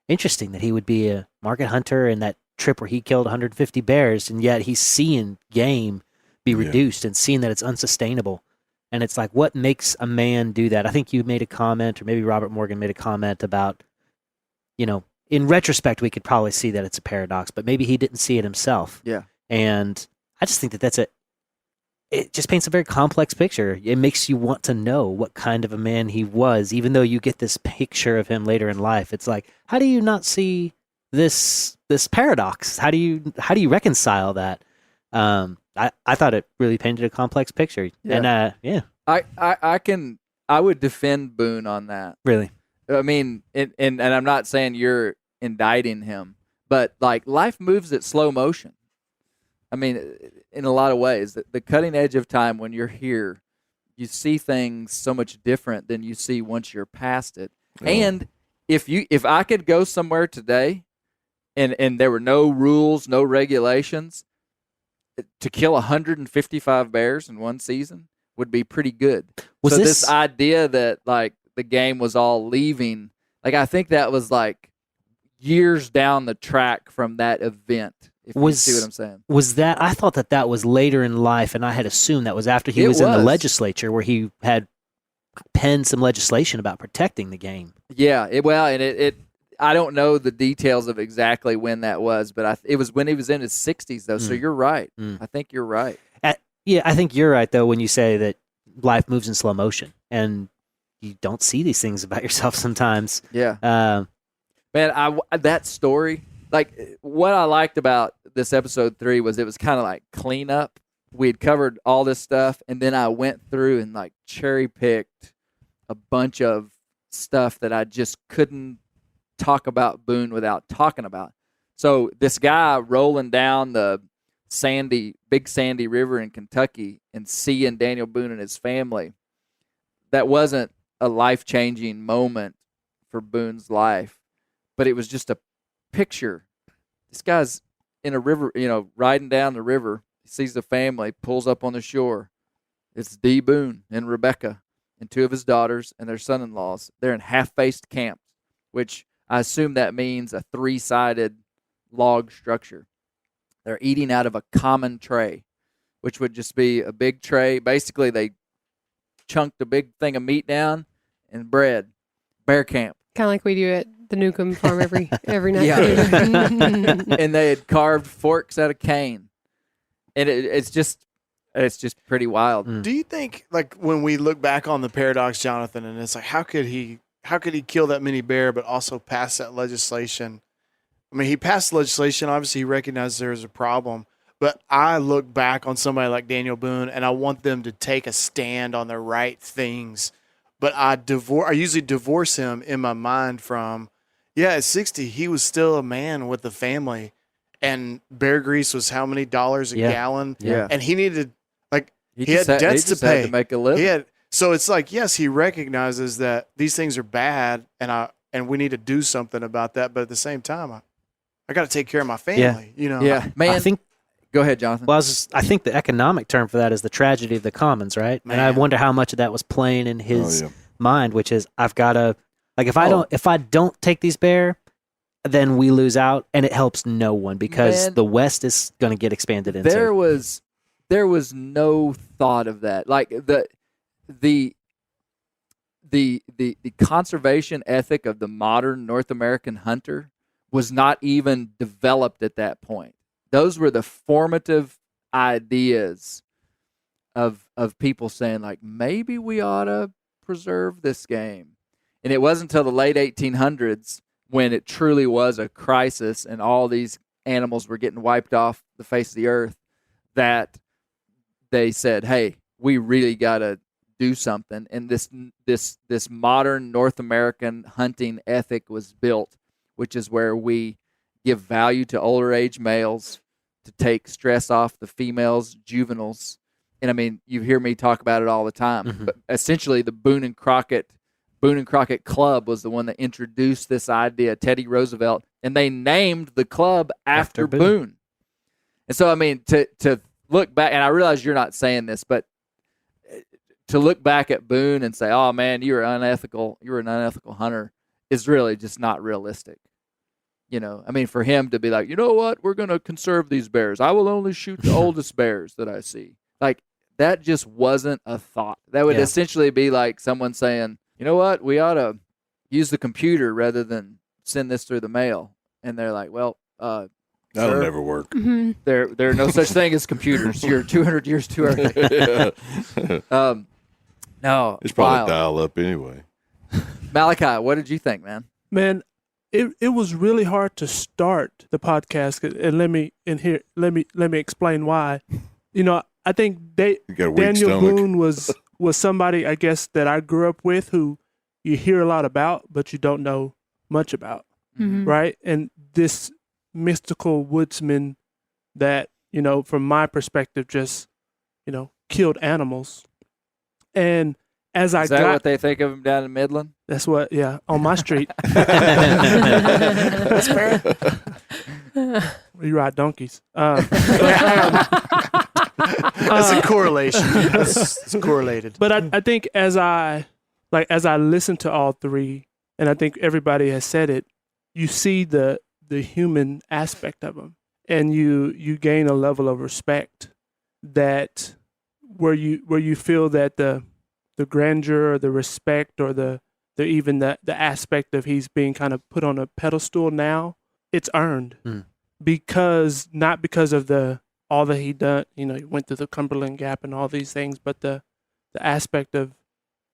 interesting that he would be a market hunter in that trip where he killed 150 bears, and yet he's seeing game be reduced and seeing that it's unsustainable. And it's like, what makes a man do that? I think you made a comment, or maybe Robert Morgan made a comment about, in retrospect, we could probably see that it's a paradox, but maybe he didn't see it himself. Yeah. And I just think that it just paints a very complex picture. It makes you want to know what kind of a man he was, even though you get this picture of him later in life. It's like, how do you not see this paradox? How do you reconcile that? I thought it really painted a complex picture. Yeah. And I would defend Boone on that. Really? I mean, and I'm not saying you're indicting him, but like life moves at slow motion. I mean, in a lot of ways, the cutting edge of time when you're here, you see things so much different than you see once you're past it. Yeah. And if I could go somewhere today and there were no rules, no regulations, to kill 155 bears in one season would be pretty good. So this idea that like the game was all leaving, like I think that was like years down the track from that event. If you see what I'm saying. Was that, I thought that was later in life, and I had assumed that was after he was in the legislature where he had penned some legislation about protecting the game. Yeah, I don't know the details of exactly when that was, but it was when he was in his 60s, though. So you're right. I think you're right. I think you're right, though, when you say that life moves in slow motion, and you don't see these things about yourself sometimes. Yeah. Man, that story, like what I liked about this episode 3 was it was kind of like cleanup. We had covered all this stuff, and then I went through and like cherry picked a bunch of stuff that I just couldn't talk about Boone without talking about. So this guy rolling down the big sandy river in Kentucky and seeing Daniel Boone and his family, that wasn't a life-changing moment for Boone's life, but it was just a picture. This guy's in a river, riding down the river. He sees the family, pulls up on the shore. It's D. Boone and Rebecca and 2 of his daughters and their son-in-laws. They're in half-faced camps, which I assume that means a 3-sided log structure. They're eating out of a common tray, which would just be a big tray. Basically, they chunked a big thing of meat down and bread. Bear camp. Kind of like we do at the Newcomb farm every night. Yeah. And they had carved forks out of cane. And it's just pretty wild. Do you think, like, when we look back on the paradox, Jonathan, and it's like, how could he kill that many bear, but also pass that legislation? I mean, he passed legislation. Obviously, he recognized there was a problem. But I look back on somebody like Daniel Boone, and I want them to take a stand on the right things. But I usually divorce him in my mind from, at 60, he was still a man with a family. And bear grease was how many dollars a gallon? Yeah. And he needed, he had debts to pay. Had to make a living. So it's like, yes, he recognizes that these things are bad, and we need to do something about that. But at the same time, I got to take care of my family. Yeah, man. Go ahead, Jonathan. Well, I think the economic term for that is the tragedy of the commons, right? Man. And I wonder how much of that was playing in his mind, which is I've got to, like, if I don't take these bear, then we lose out, and it helps no one because the West is going to get expanded into. There was no thought of that. Like the conservation ethic of the modern North American hunter was not even developed at that point. Those were the formative ideas of people saying, like, maybe we ought to preserve this game. And it wasn't until the late 1800s when it truly was a crisis and all these animals were getting wiped off the face of the earth that they said, hey, we really got to do something. And this modern North American hunting ethic was built, which is where we give value to older age males to take stress off the females, juveniles. And I mean, you hear me talk about it all the time, but essentially the Boone and Crockett Club was the one that introduced this idea, Teddy Roosevelt, and they named the club after Boone. And so, I mean, to look back, and I realize you're not saying this, but to look back at Boone and say, oh man, you were an unethical hunter is really just not realistic. I mean, for him to be like, you know what, we're going to conserve these bears. I will only shoot the oldest bears that I see. Like, that just wasn't a thought. That would essentially be like someone saying, you know what, we ought to use the computer rather than send this through the mail. And they're like, well, that'll never work. Mm-hmm. There are no such thing as computers. You're 200 years too early. No. It's probably dial up anyway. Malachi, what did you think, man? Man, it was really hard to start the podcast, and let me explain why. I think Daniel Boone was somebody, I guess, that I grew up with who you hear a lot about, but you don't know much about, right? And this mystical woodsman that, from my perspective, just, killed animals. And as Is that what they think of him down in Midland? That's what, yeah, on my street. That's fair. We ride donkeys. That's a correlation. It's correlated. But I think as I listen to all three, and I think everybody has said it, you see the human aspect of them, and you gain a level of respect that where you feel that the grandeur or the respect or the aspect of he's being kind of put on a pedestal now, it's earned. Because not because of all that he done, he went through the Cumberland Gap and all these things, but the aspect of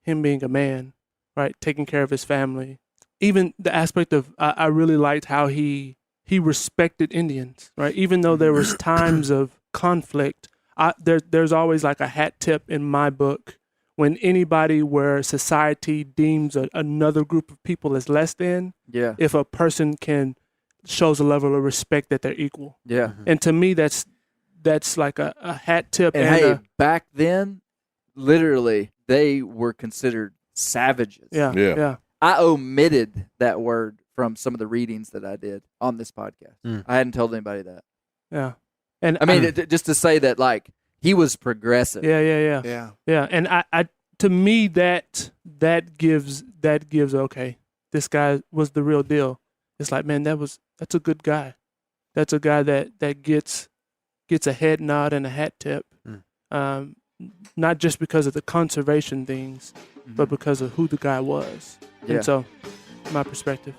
him being a man, right, taking care of his family. Even the aspect of I really liked how he respected Indians, right? Even though there was times of conflict, there's always like a hat tip in my book when anybody where society deems another group of people as less than. Yeah. If a person shows a level of respect that they're equal. Yeah. And to me, that's like a hat tip. And back then, literally, they were considered savages. Yeah. I omitted that word from some of the readings that I did on this podcast. I hadn't told anybody that. Yeah. And I mean, just to say that, like, he was progressive. Yeah. And I to me, that gives okay, this guy was the real deal. It's like, man, that's a good guy. That's a guy that gets a head nod and a hat tip. Not just because of the conservation things, but because of who the guy was. Yeah. And so, my perspective.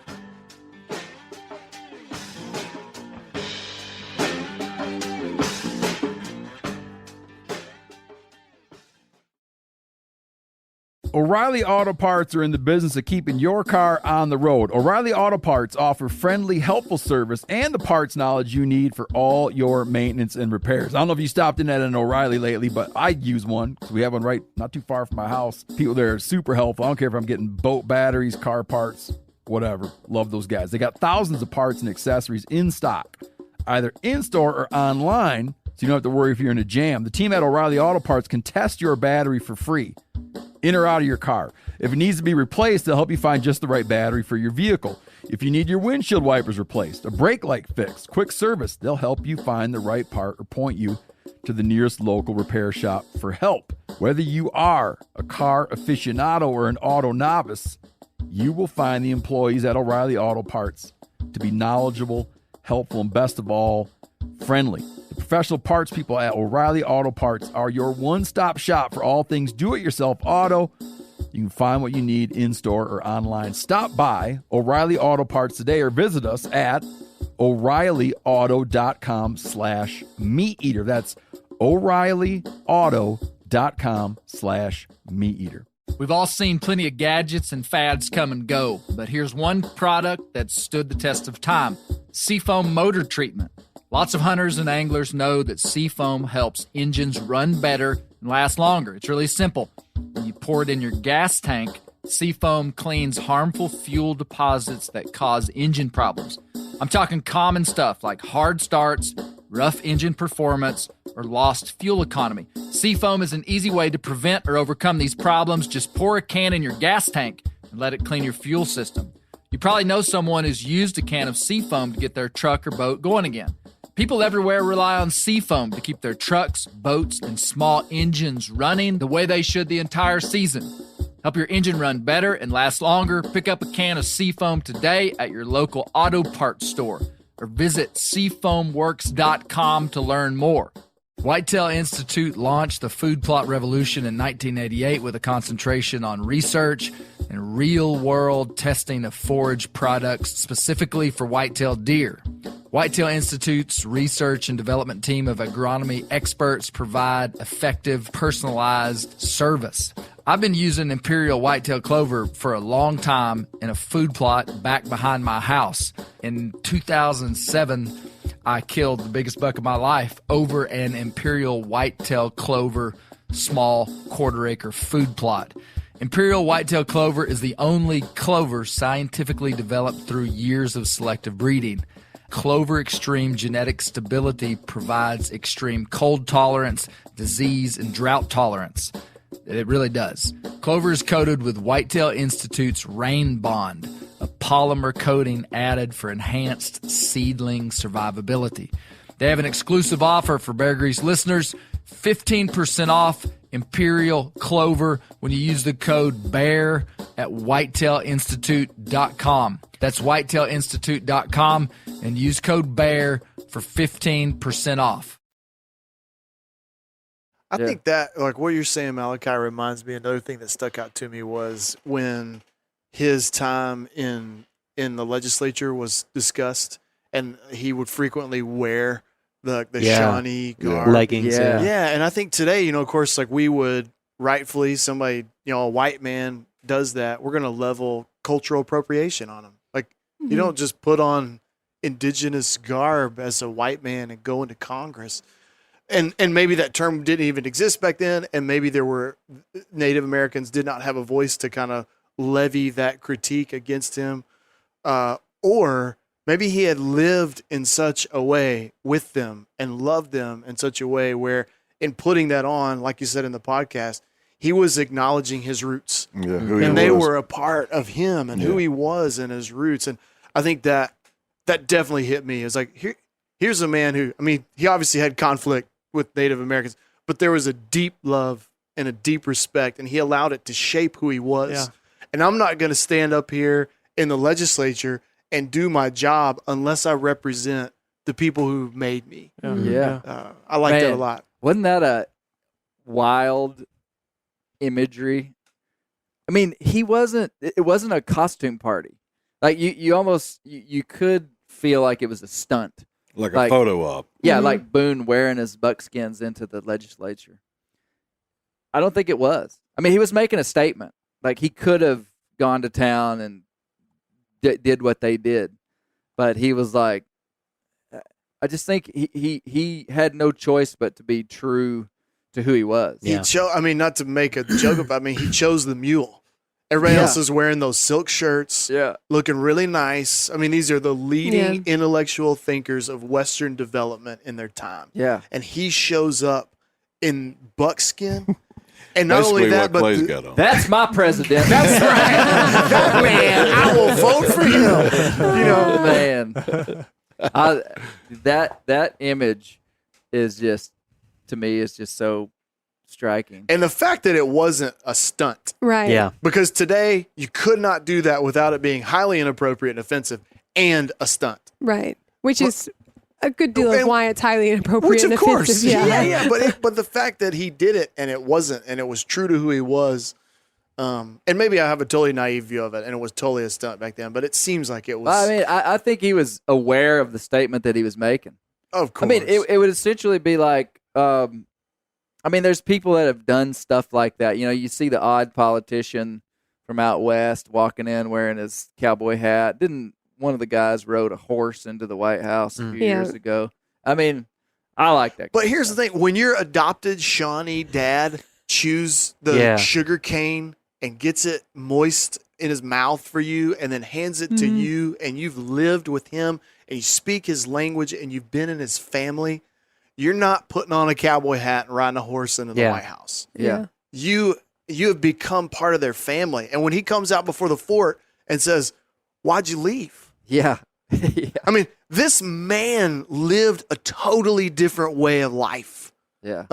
O'Reilly Auto Parts are in the business of keeping your car on the road. O'Reilly Auto Parts offer friendly, helpful service and the parts knowledge you need for all your maintenance and repairs. I don't know if you stopped in at an O'Reilly lately, but I use one because we have one right not too far from my house. People there are super helpful. I don't care if I'm getting boat batteries, car parts, whatever. Love those guys. They got thousands of parts and accessories in stock, either in-store or online, so you don't have to worry if you're in a jam. The team at O'Reilly Auto Parts can test your battery for free, in or out of your car. If it needs to be replaced, they'll help you find just the right battery for your vehicle. If you need your windshield wipers replaced, a brake light fixed, quick service, they'll help you find the right part or point you to the nearest local repair shop for help. Whether you are a car aficionado or an auto novice, you will find the employees at O'Reilly Auto Parts to be knowledgeable, helpful, and best of all, friendly. The professional parts people at O'Reilly Auto Parts are your one-stop shop for all things do-it-yourself auto. You can find what you need in-store or online. Stop by O'Reilly Auto Parts today or visit us at O'ReillyAuto.com/MeatEater. That's O'ReillyAuto.com/MeatEater. We've all seen plenty of gadgets and fads come and go, but here's one product that stood the test of time: Seafoam motor treatment. Lots of hunters and anglers know that Seafoam helps engines run better and last longer. It's really simple. When you pour it in your gas tank, Seafoam cleans harmful fuel deposits that cause engine problems. I'm talking common stuff like hard starts, rough engine performance, or lost fuel economy. Seafoam is an easy way to prevent or overcome these problems. Just pour a can in your gas tank and let it clean your fuel system. You probably know someone who's used a can of Seafoam to get their truck or boat going again. People everywhere rely on Seafoam to keep their trucks, boats, and small engines running the way they should the entire season. Help your engine run better and last longer. Pick up a can of Seafoam today at your local auto parts store or visit seafoamworks.com to learn more. Whitetail Institute launched the food plot revolution in 1988 with a concentration on research and real-world testing of forage products specifically for whitetail deer. Whitetail Institute's research and development team of agronomy experts provide effective, personalized service. I've been using Imperial whitetail clover for a long time in a food plot back behind my house. In 2007, I killed the biggest buck of my life over an Imperial whitetail clover small quarter-acre food plot. Imperial whitetail clover is the only clover scientifically developed through years of selective breeding. Clover Extreme genetic stability provides extreme cold tolerance, disease, and drought tolerance. It really does. Clover is coated with Whitetail Institute's Rain Bond, a polymer coating added for enhanced seedling survivability. They have an exclusive offer for Bear Grease listeners, 15% off Imperial Clover when you use the code BEAR at whitetailinstitute.com. That's whitetailinstitute.com and use code BEAR for 15% off. I think that, like what you're saying, Malachi, reminds me, another thing that stuck out to me was when his time in the legislature was discussed, and he would frequently wear the Shawnee garb. Leggings. Yeah. And I think today, of course, like we would rightfully, somebody, a white man does that, we're going to level cultural appropriation on him. Like, you don't just put on indigenous garb as a white man and go into Congress. And maybe that term didn't even exist back then, and maybe there were Native Americans did not have a voice to kind of levy that critique against him. Or maybe he had lived in such a way with them and loved them in such a way where in putting that on, like you said in the podcast, he was acknowledging his roots. Yeah, and they were a part of him and who he was and his roots. And I think that definitely hit me. It's like, here's a man who, he obviously had conflict with Native Americans, but there was a deep love and a deep respect, and he allowed it to shape who he was. Yeah. And I'm not going to stand up here in the legislature and do my job unless I represent the people who made me. Yeah. I like that a lot. Wasn't that a wild imagery? It wasn't a costume party. Like you almost could feel like it was a stunt. Like a photo op. Yeah, like Boone wearing his buckskins into the legislature. I don't think it was. He was making a statement. Like, he could have gone to town and did what they did. But he was like, I just think he had no choice but to be true to who he was. Yeah. Not to make a joke about he chose the mule. Everybody else is wearing those silk shirts, looking really nice. These are the leading intellectual thinkers of Western development in their time. Yeah. And he shows up in buckskin. And not only that, but that's my president. That's right. That man, I will vote for him. Man, that image is just, to me, is just so striking. And the fact that it wasn't a stunt. Right. Yeah. Because today you could not do that without it being highly inappropriate and offensive and a stunt. Right. Which is a good deal of why it's highly inappropriate and course. offensive. Yeah. But the fact that he did it and it wasn't, and it was true to who he was, and maybe I have a totally naive view of it and it was totally a stunt back then, but it seems like it was. I think he was aware of the statement that he was making. Of course. It would essentially be like, there's people that have done stuff like that. You see the odd politician from out west walking in wearing his cowboy hat. Didn't one of the guys rode a horse into the White House a few years ago? I like that. But here's the thing. When your adopted Shawnee dad chews the sugar cane and gets it moist in his mouth for you and then hands it to you, and you've lived with him and you speak his language and you've been in his family, you're not putting on a cowboy hat and riding a horse into the White House. Yeah. You have become part of their family. And when he comes out before the fort and says, "Why'd you leave?" Yeah. This man lived a totally different way of life. Yeah.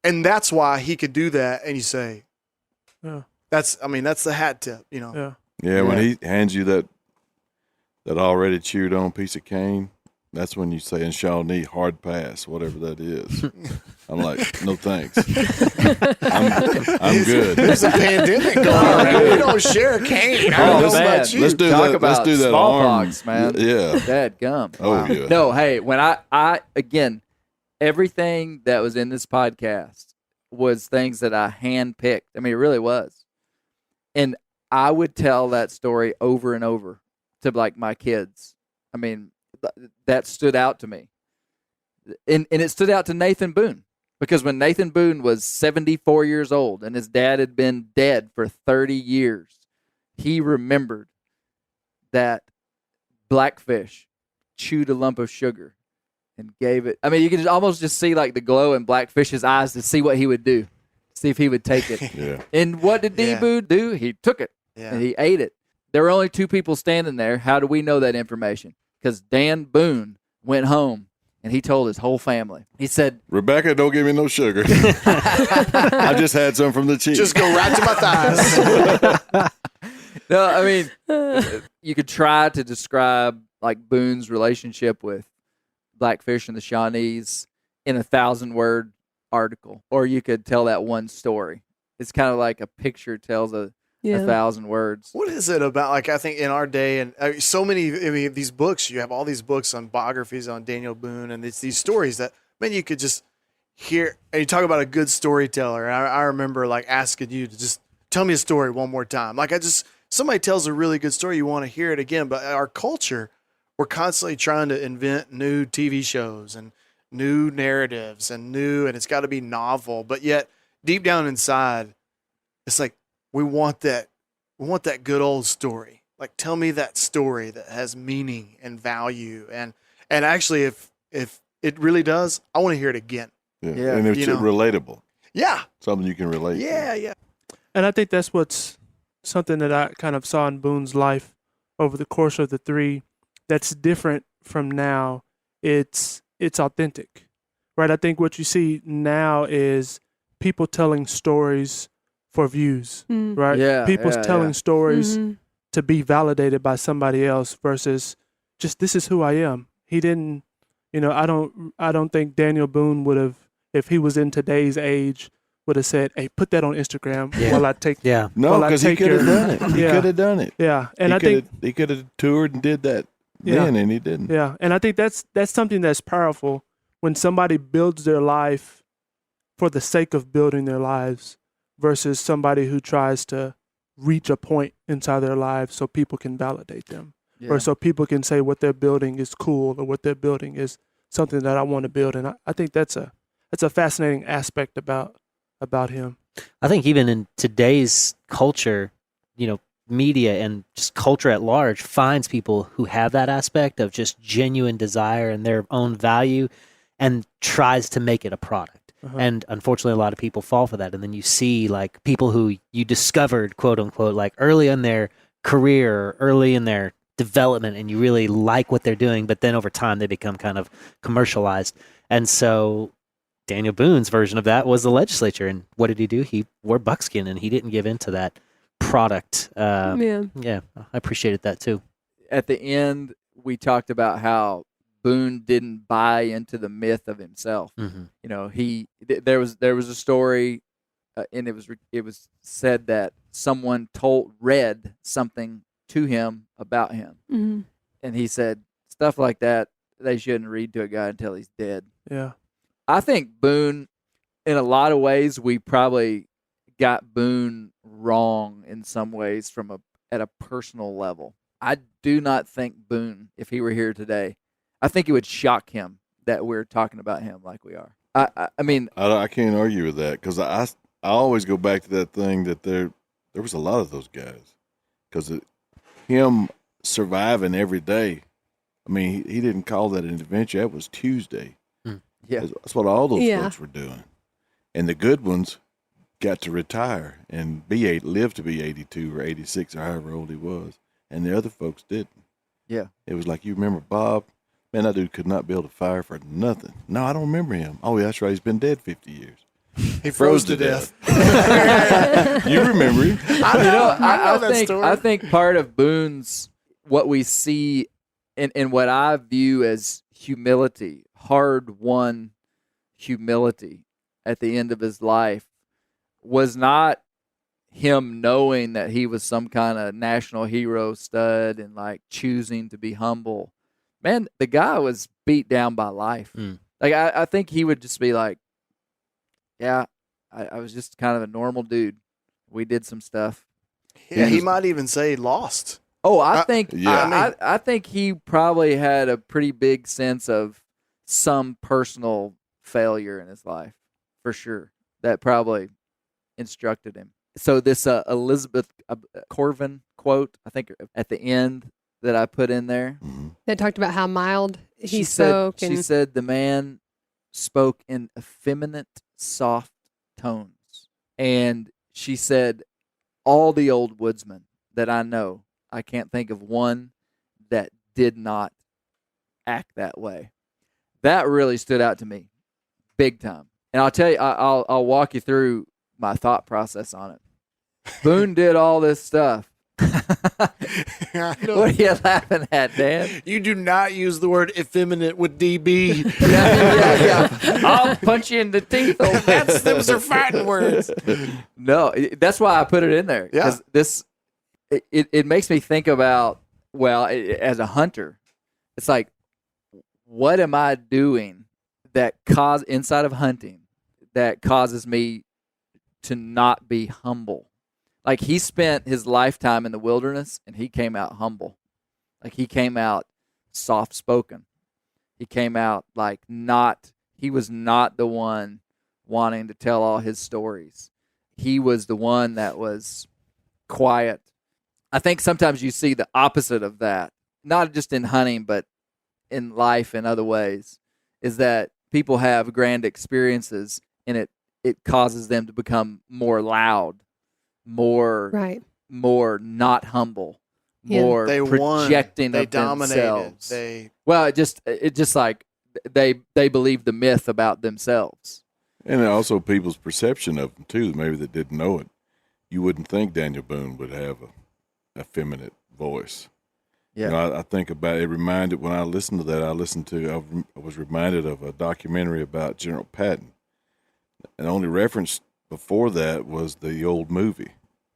And that's why he could do that. And you say, that's the hat tip, Yeah. When he hands you that already chewed on piece of cane, that's when you say in Shawnee, hard pass, whatever that is. I'm like, no thanks. I'm good. There's a pandemic going on. We don't share a cane. I don't know about you. Let's do Talk that. about Let's do that smallpox, man. Yeah. Dadgum. Oh, Wow. yeah. No, hey, when I again, everything that was in this podcast was things that I handpicked. It really was. And I would tell that story over and over to like my kids. That stood out to me. And it stood out to Nathan Boone, because when Nathan Boone was 74 years old and his dad had been dead for 30 years, he remembered that Blackfish chewed a lump of sugar and gave it. You could almost just see like the glow in Blackfish's eyes to see what he would do. see if he would take it. Yeah. And what did D. Boone do? He took it and he ate it. There were only 2 people standing there. How do we know that information? Because Dan Boone went home and he told his whole family. He said, Rebecca, don't give me no sugar. I just had some from the chief. Just go right to my thighs. No, I mean, you could try to describe like Boone's relationship with Blackfish and the Shawnees in a 1,000-word article, or you could tell that one story. It's kind of like a picture tells a 1,000 words. What is it about? Like, I think in our day, and so many, these books, you have all these books on biographies on Daniel Boone, and it's these stories that, man, you could just hear. And you talk about a good storyteller. And I remember like asking you to just tell me a story one more time. Like, somebody tells a really good story, you want to hear it again. But our culture, we're constantly trying to invent new TV shows and new narratives and it's got to be novel. But yet, deep down inside, it's like, we want that good old story. Like, tell me that story that has meaning and value. And actually, if it really does, I want to hear it again. Yeah. And it's relatable. Yeah. Something you can relate to. Yeah. And I think that's what's something that I kind of saw in Boone's life over the course of the 3 that's different from now. It's authentic, right? I think what you see now is people telling stories for views, right? Yeah, People's telling stories to be validated by somebody else versus just, this is who I am. He didn't, I don't think Daniel Boone would have, if he was in today's age, would have said, "Hey, put that on Instagram while I take." Yeah, no, because he could have done it. He could have done it. Yeah, and I think he could have toured and did that then, and he didn't. Yeah, and I think that's something that's powerful when somebody builds their life for the sake of building their lives versus somebody who tries to reach a point inside their lives so people can validate them or so people can say what they're building is cool or what they're building is something that I want to build. And I think that's a fascinating aspect about him. I think even in today's culture, media and just culture at large finds people who have that aspect of just genuine desire and their own value and tries to make it a product. And unfortunately, a lot of people fall for that. And then you see like people who you discovered, quote unquote, like early in their career, early in their development, and you really like what they're doing. But then over time, they become kind of commercialized. And so Daniel Boone's version of that was the legislature. And what did he do? He wore buckskin and he didn't give in to that product. Yeah, I appreciated that too. At the end, we talked about how Boone didn't buy into the myth of himself. There was a story, and it was said that someone read something to him about him, and he said stuff like that they shouldn't read to a guy until he's dead. Yeah, I think Boone, in a lot of ways, we probably got Boone wrong in some ways at a personal level. I do not think Boone, if he were here today, I think it would shock him that we're talking about him like we are. I mean, I can't argue with that because I always go back to that thing that there was a lot of those guys because him surviving every day. I mean, he didn't call that an adventure. That was Tuesday. Yeah, that's what all those folks were doing, and the good ones got to retire and live to be 82 or 86 or however old he was, and the other folks didn't. Yeah, it was like, you remember Bob? Man, that dude could not build a fire for nothing. No, I don't remember him. Oh, yeah, that's right. He's been dead 50 years. He froze to death. You remember him. I think part of Boone's, what we see in what I view as humility, hard-won humility at the end of his life, was not him knowing that he was some kind of national hero stud and like choosing to be humble. Man, the guy was beat down by life. Like I think he would just be like, yeah, I was just kind of a normal dude. We did some stuff. Yeah, he might even say lost. Oh, I think he probably had a pretty big sense of some personal failure in his life, for sure. That probably instructed him. So this Elizabeth Corvin quote, I think at the end that I put in there, that talked about how mild he spoke. She said the man spoke in effeminate, soft tones, And she said, all the old woodsmen that I know, I can't think of one that did not act that way. That really stood out to me big time. And I'll tell you, I'll walk you through my thought process on it. Boone did all this stuff. What are you laughing at, Dan? You do not use the word effeminate with DB. Yeah. I'll punch you in the teeth. Those are fighting words. No, that's why I put it in there. Yeah. Because it makes me think about, as a hunter, it's like, what am I doing inside of hunting that causes me to not be humble? Like, he spent his lifetime in the wilderness, and he came out humble. Like, he came out soft-spoken. He came out he was not the one wanting to tell all his stories. He was the one that was quiet. I think sometimes you see the opposite of that, not just in hunting, but in life in other ways, is that people have grand experiences, and it causes them to become more loud, more not humble, more projecting they of dominated. themselves. It just like they believe the myth about themselves, and also people's perception of them too. Maybe that didn't know it. You wouldn't think Daniel Boone would have a feminine voice. Yeah, I think about it. When I listened to that, I was reminded of a documentary about General Patton. And the only reference before that was the old movie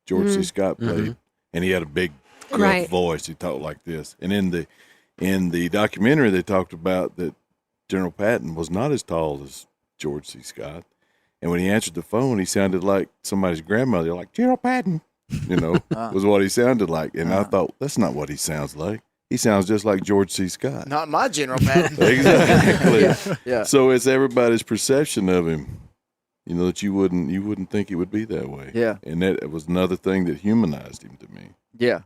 George C. Scott played, and he had a big gruff voice. He talked like this. And in the documentary, they talked about that General Patton was not as tall as George C. Scott, and when he answered the phone, he sounded like somebody's grandmother, like General Patton. Was what he sounded like. And I thought, that's not what he sounds like. He sounds just like George C. Scott. Not my General Patton. Exactly. Yeah. So it's everybody's perception of him, that you wouldn't think it would be that way. Yeah. And that was another thing that humanized him to me. Yeah.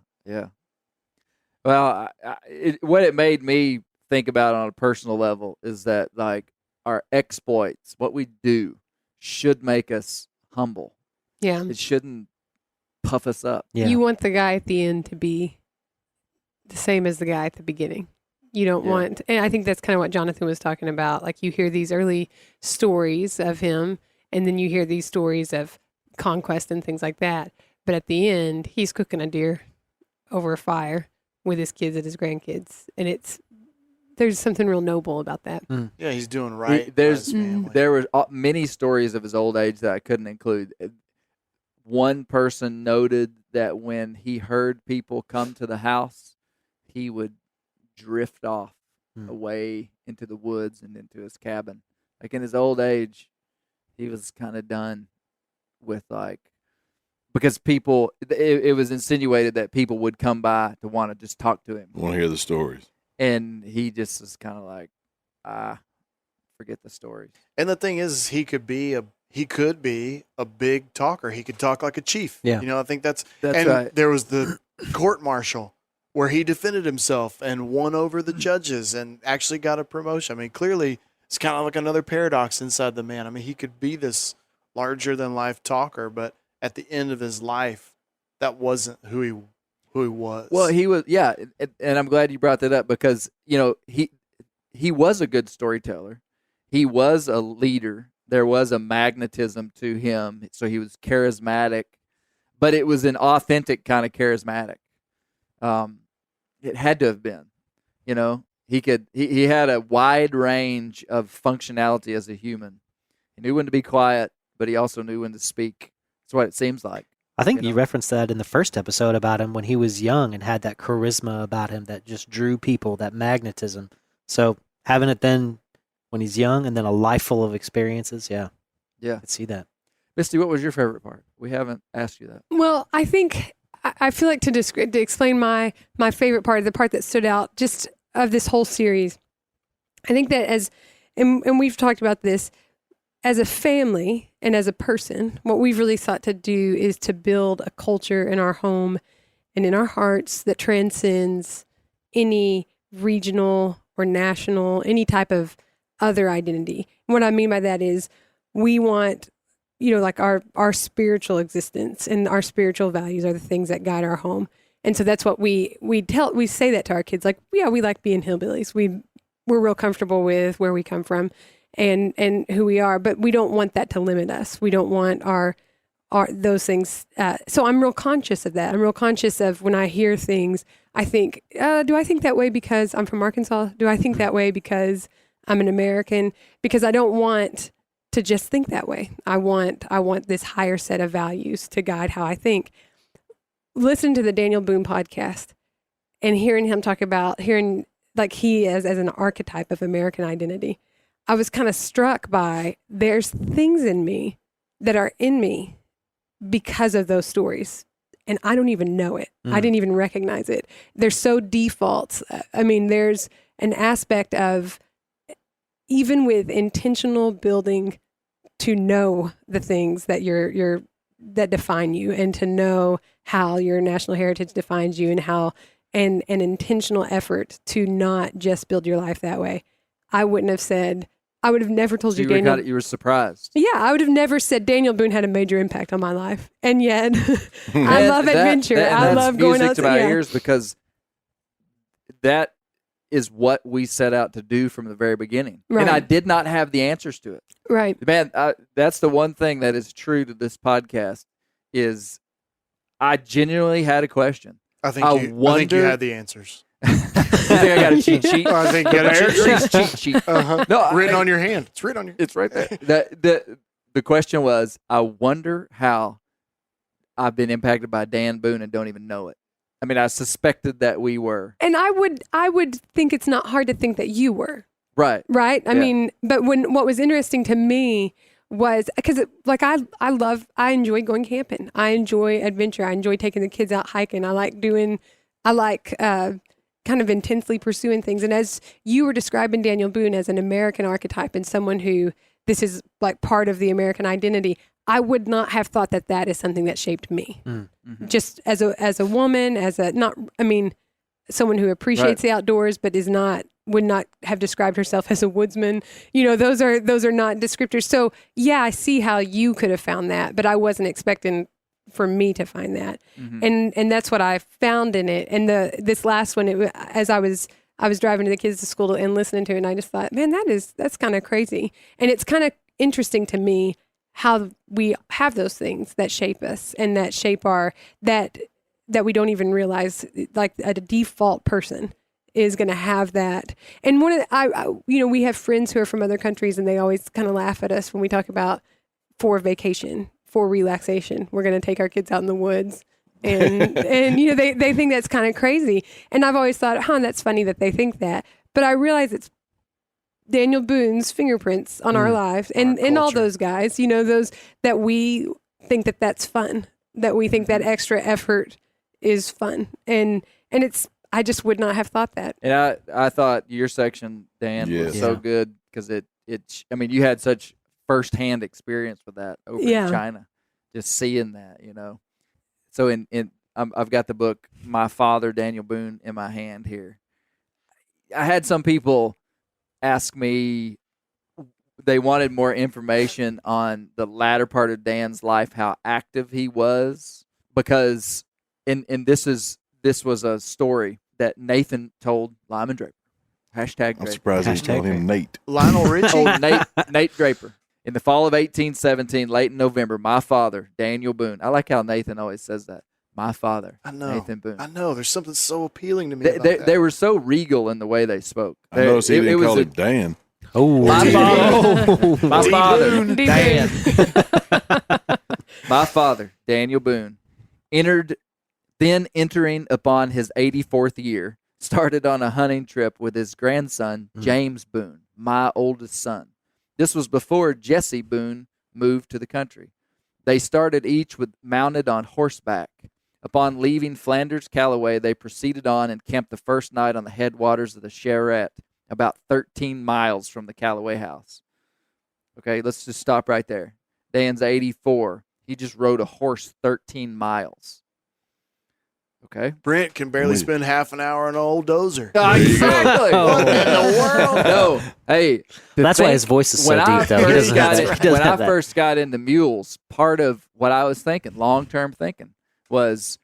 Well, what it made me think about on a personal level is that, like, our exploits, what we do, should make us humble. Yeah. It shouldn't puff us up. Yeah. You want the guy at the end to be the same as the guy at the beginning. You don't want, and I think that's kind of what Jonathan was talking about. Like, you hear these early stories of him, and then you hear these stories of conquest and things like that. But at the end, he's cooking a deer over a fire with his kids and his grandkids, and there's something real noble about that. Yeah, he's doing right. There were many stories of his old age that I couldn't include. One person noted that when he heard people come to the house, he would drift off away into the woods and into his cabin. Like, in his old age, he was kind of done with, because people, it was insinuated that people would come by to want to just talk to him. Want to hear the stories. And he just was kind of like, forget the stories. And the thing is, he could be a big talker. He could talk like a chief. Yeah. I think that's right. There was the court martial where he defended himself and won over the judges and actually got a promotion. I mean, clearly it's kind of like another paradox inside the man. I mean, he could be this larger than life talker, but at the end of his life, that wasn't who he was. Well, he was, and I'm glad you brought that up because, he was a good storyteller. He was a leader. There was a magnetism to him, so he was charismatic, but it was an authentic kind of charismatic. It had to have been, he had a wide range of functionality as a human. He knew when to be quiet, but he also knew when to speak. That's what it seems like. I think you referenced that in the first episode about him when he was young and had that charisma about him that just drew people, that magnetism. So having it then when he's young and then a life full of experiences, I could see that. Misty, what was your favorite part? We haven't asked you that. Well, I think I feel like to explain my favorite part, the part that stood out just of this whole series. I think that and we've talked about this, as a family and as a person, what we've really sought to do is to build a culture in our home and in our hearts that transcends any regional or national, any type of other identity. And what I mean by that is we want like our spiritual existence and our spiritual values are the things that guide our home. And so that's what we say that to our kids. Like, yeah, we like being hillbillies. We're real comfortable with where we come from and who we are, but we don't want that to limit us. We don't want our those things. So I'm real conscious of that. I'm real conscious of when I hear things, I think, do I think that way because I'm from Arkansas? Do I think that way because I'm an American? Because I don't want to just think that way. I want this higher set of values to guide how I think. Listen to the Daniel Boone podcast and hearing him talk about like he is as an archetype of American identity. I was kind of struck by there's things in me that are in me because of those stories. And I don't even know it. I didn't even recognize it. They're so default. I mean, there's an aspect of even with intentional building to know the things that that define you and to know how your national heritage defines you and how and an intentional effort to not just build your life that way. I would have never told you Daniel. You were surprised. Yeah, I would have never said Daniel Boone had a major impact on my life. And yet I love adventure. I love going out to my ears because that is what we set out to do from the very beginning. Right. And I did not have the answers to it. Right. Man, that's the one thing that is true to this podcast is I genuinely had a question. I think you had the answers. You think I got a cheat sheet? I think you got a cheat sheet. No, written on your hand. It's written on your. It's right there. The question was, I wonder how I've been impacted by Dan Boone and don't even know it. I mean, I suspected that we were. And I would think it's not hard to think that you were. Right. Right. I mean, but what was interesting to me was because I enjoy going camping. I enjoy adventure. I enjoy taking the kids out hiking. I like kind of intensely pursuing things. And as you were describing Daniel Boone as an American archetype and someone who this is like part of the American identity, I would not have thought that is something that shaped me. Mm-hmm. Just as a woman, someone who appreciates the outdoors, but would not have described herself as a woodsman. Those are not descriptors. So yeah, I see how you could have found that, but I wasn't expecting for me to find that. Mm-hmm. And that's what I found in it. And this last one, as I was driving the kids to school and listening to it, and I just thought, man, that's kind of crazy. And it's kind of interesting to me how we have those things that shape us and that shape that we don't even realize, like a default person is going to have that. And one of we have friends who are from other countries and they always kind of laugh at us when we talk about for vacation, for relaxation. We're going to take our kids out in the woods and they think that's kind of crazy. And I've always thought, that's funny that they think that. But I realize it's Daniel Boone's fingerprints on our lives and all those guys, those that we think that's fun, that we think that extra effort is fun. And I just would not have thought that. And I thought your section, Dan, was so good because you had such firsthand experience with that over in China, just seeing that, So I've got the book, My Father, Daniel Boone, in my hand here. I had some people ask me, they wanted more information on the latter part of Dan's life, how active he was, because this was a story that Nathan told Lyman Draper. Hashtag Draper. I'm surprised he's telling him Nate. Lionel Richie? Nate Draper. In the fall of 1817, late in November, my father, Daniel Boone. I like how Nathan always says that. My father, Nathan Boone. I know. There's something so appealing to me about that. They were so regal in the way they spoke. I noticed he didn't call him Dan. Oh, my father, Dan. My father, Daniel Boone, entering upon his 84th year, started on a hunting trip with his grandson, James Boone, my oldest son. This was before Jesse Boone moved to the country. They started each mounted on horseback. Upon leaving Flanders Callaway, they proceeded on and camped the first night on the headwaters of the Charette, about 13 miles from the Callaway house. Okay, let's just stop right there. Dan's 84. He just rode a horse 13 miles. Okay. Brent can barely spend half an hour on an old dozer. Exactly. What in the world? No. Hey, That's why his voice is so deep, though. He doesn't have that. When I first got into mules, part of what I was thinking, long-term thinking, was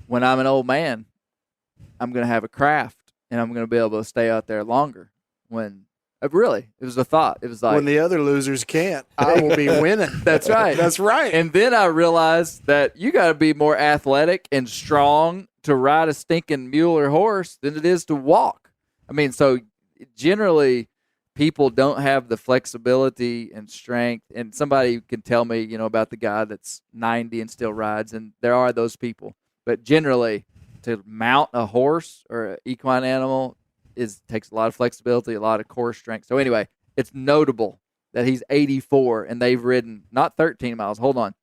when I'm an old man, I'm going to have a craft, and I'm going to be able to stay out there longer. When really, it was a thought. It was like, when the other losers can't, I will be winning. That's right. That's right. And then I realized that you got to be more athletic and strong to ride a stinking mule or horse than it is to walk. I mean, so generally people don't have the flexibility and strength. And somebody can tell me, about the guy that's 90 and still rides, and there are those people. But generally, to mount a horse or an equine animal takes a lot of flexibility, a lot of core strength. So anyway, it's notable that he's 84 and they've ridden not 13 miles. Hold on.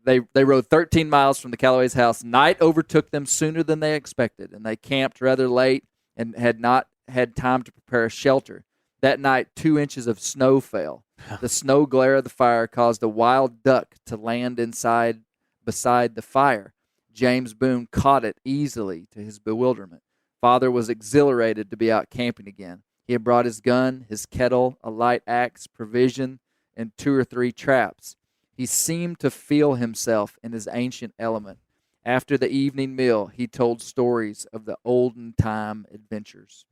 They rode 13 miles from the Callaway's house. Night overtook them sooner than they expected, and they camped rather late and had not had time to prepare a shelter. That night, 2 inches of snow fell. The snow glare of the fire caused a wild duck to land beside the fire. James Boone caught it easily to his bewilderment. Father was exhilarated to be out camping again. He had brought his gun, his kettle, a light axe, provision, and 2 or 3 traps. He seemed to feel himself in his ancient element. After the evening meal, he told stories of the olden time adventures.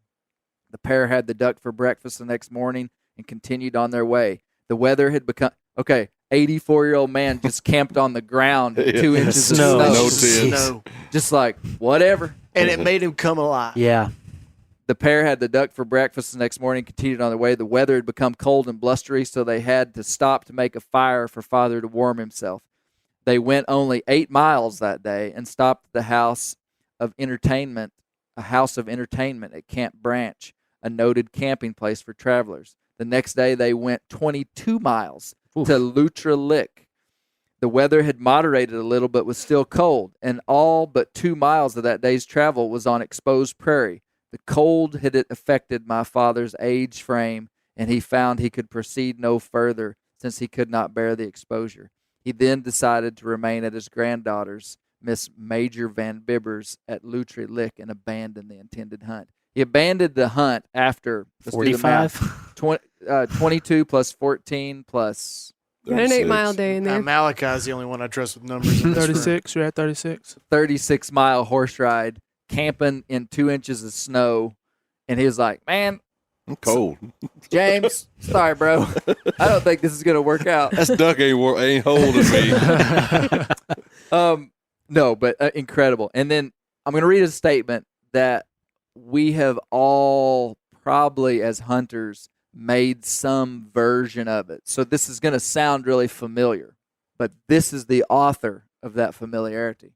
The pair had the duck for breakfast the next morning and continued on their way. The weather had become... Okay, 84-year-old man just camped on the ground, 2 inches of snow. No tents. Just like, whatever. And it made him come alive. Yeah. The pair had the duck for breakfast the next morning and continued on their way. The weather had become cold and blustery, so they had to stop to make a fire for Father to warm himself. They went only 8 miles that day and stopped at the house of entertainment at Camp Branch, a noted camping place for travelers. The next day they went 22 miles to Lutra Lick. The weather had moderated a little but was still cold, and all but 2 miles of that day's travel was on exposed prairie. The cold had affected my father's aged frame, and he found he could proceed no further since he could not bear the exposure. He then decided to remain at his granddaughter's, Miss Major Van Bibber's, at Lutra Lick and abandon the intended hunt. He abandoned the hunt after 45? 22 plus 14 plus... Got an 8-mile day in there. Malachi's the only one I trust with numbers in this 36. You're at 36. 36-mile horse ride, camping in 2 inches of snow, and he was like, "Man, I'm cold. James, sorry, bro. I don't think this is gonna work out." That duck ain't holding me. No, but incredible. And then I'm gonna read a statement that we have all probably as hunters made some version of it. So this is gonna sound really familiar, but this is the author of that familiarity.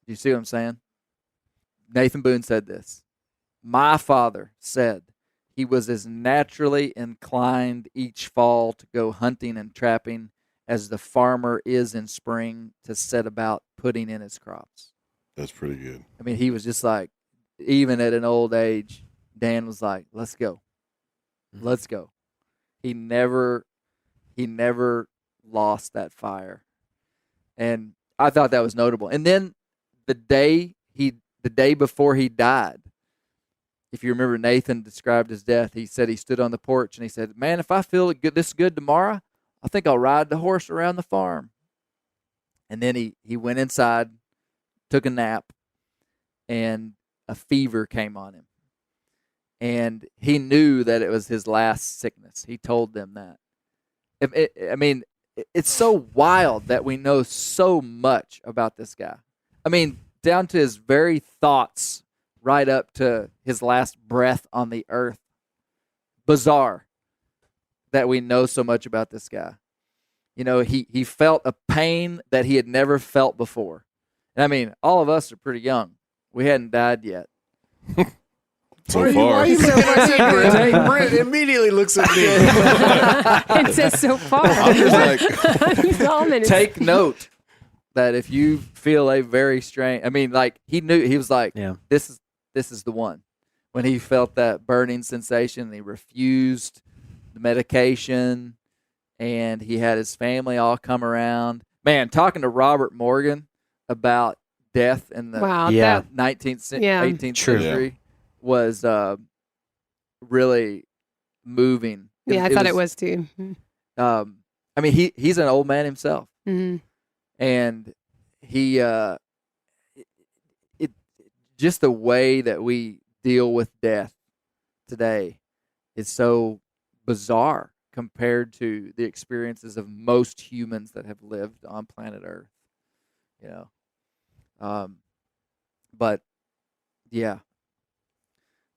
Do you see what I'm saying? Nathan Boone said this. My father said he was as naturally inclined each fall to go hunting and trapping as the farmer is in spring to set about putting in his crops. That's pretty good. I mean, he was just like, even at an old age, Dan was like, let's go. Let's go. He never lost that fire. And I thought that was notable. And then the day before he died, if you remember, Nathan described his death. He said he stood on the porch and he said, "Man, if I feel this good tomorrow, I think I'll ride the horse around the farm." And then he went inside, took a nap, and a fever came on him. And he knew that it was his last sickness. He told them that. It's so wild that we know so much about this guy. I mean, down to his very thoughts, right up to his last breath on the earth. Bizarre that we know so much about this guy. You know, he felt a pain that he had never felt before. And I mean, all of us are pretty young. We hadn't died yet. So far. Brent immediately looks at me. It says so far. I'm just He's all minutes. Take note that if you feel a very strange, he knew, he was like, Yeah. this is the one. When he felt that burning sensation, he refused the medication, and he had his family all come around. Man, talking to Robert Morgan about death in the Wow. Yeah. 19th, Yeah. 18th True. century was really moving. Yeah, I thought it was too. I mean, he's an old man himself, Mm-hmm. and he it just the way that we deal with death today is so bizarre compared to the experiences of most humans that have lived on planet Earth. You know, but yeah,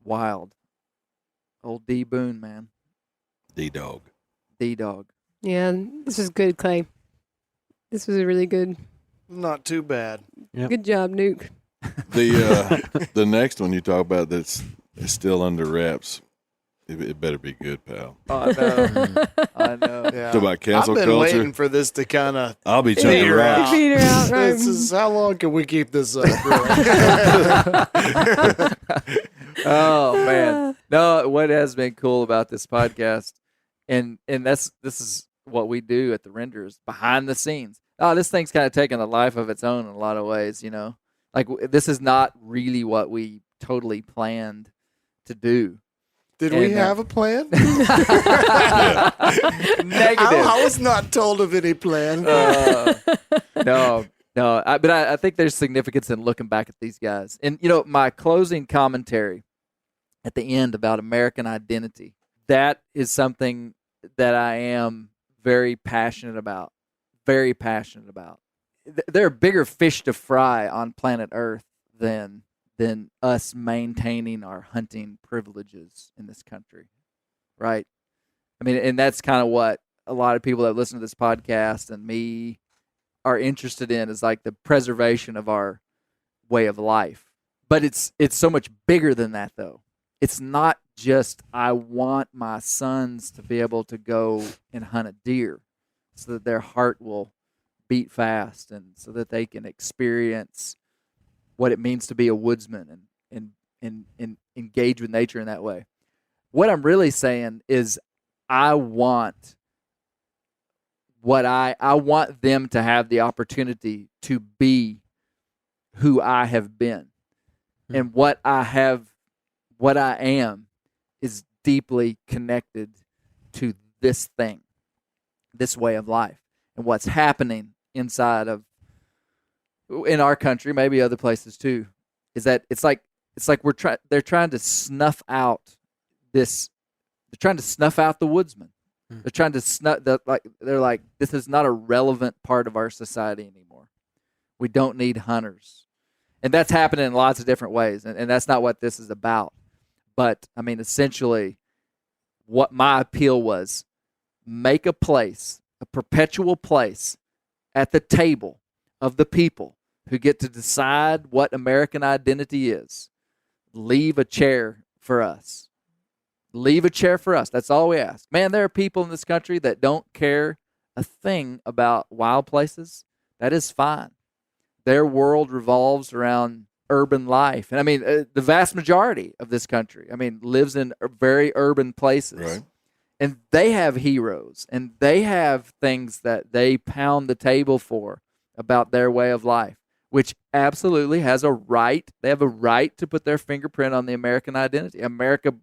wild. Old D Boone, man. D-Dog. D-Dog. Yeah, this was good, Clay. This was a really good. Not too bad. Yep. Good job, Nuke. The next one you talk about that's still under wraps. It better be good, pal. Oh, I know. I know. Yeah. Talk about cancel I've been culture. waiting for this to kind of I'll be chucking Peter rocks. out. Peter out, right? This is how long can we keep this up? Oh man. No, what has been cool about this podcast, and this is what we do at the Renders behind the scenes. Oh, this thing's kind of taken a life of its own in a lot of ways, you know. Like this is not really what we totally planned to do. Did we have a plan? Negative. I was not told of any plan. No. But I think there's significance in looking back at these guys. And, you know, my closing commentary at the end about American identity, that is something that I am very passionate about. Very passionate about. There are bigger fish to fry on planet Earth than us maintaining our hunting privileges in this country, right? I mean, and that's kind of what a lot of people that listen to this podcast and me are interested in, is like the preservation of our way of life. But it's so much bigger than that, though. It's not just I want my sons to be able to go and hunt a deer so that their heart will beat fast and so that they can experience what it means to be a woodsman and engage with nature in that way. What I'm really saying is I want them to have the opportunity to be who I have been. And what I am is deeply connected to this thing, this way of life, and what's happening in our country, maybe other places too, is that it's like they're trying to snuff out this. They're trying to snuff out the woodsman. They're trying to they're like, this is not a relevant part of our society anymore. We don't need hunters. And that's happening in lots of different ways. And that's not what this is about. But I mean, essentially what my appeal was, make a place, a perpetual place at the table of the people who get to decide what American identity is. Leave a chair for us. Leave a chair for us. That's all we ask. Man, there are people in this country that don't care a thing about wild places. That is fine. Their world revolves around urban life. And I mean, the vast majority of this country, I mean, lives in very urban places. Right. And they have heroes, and they have things that they pound the table for about their way of life, which absolutely has a right. They have a right to put their fingerprint on the American identity. America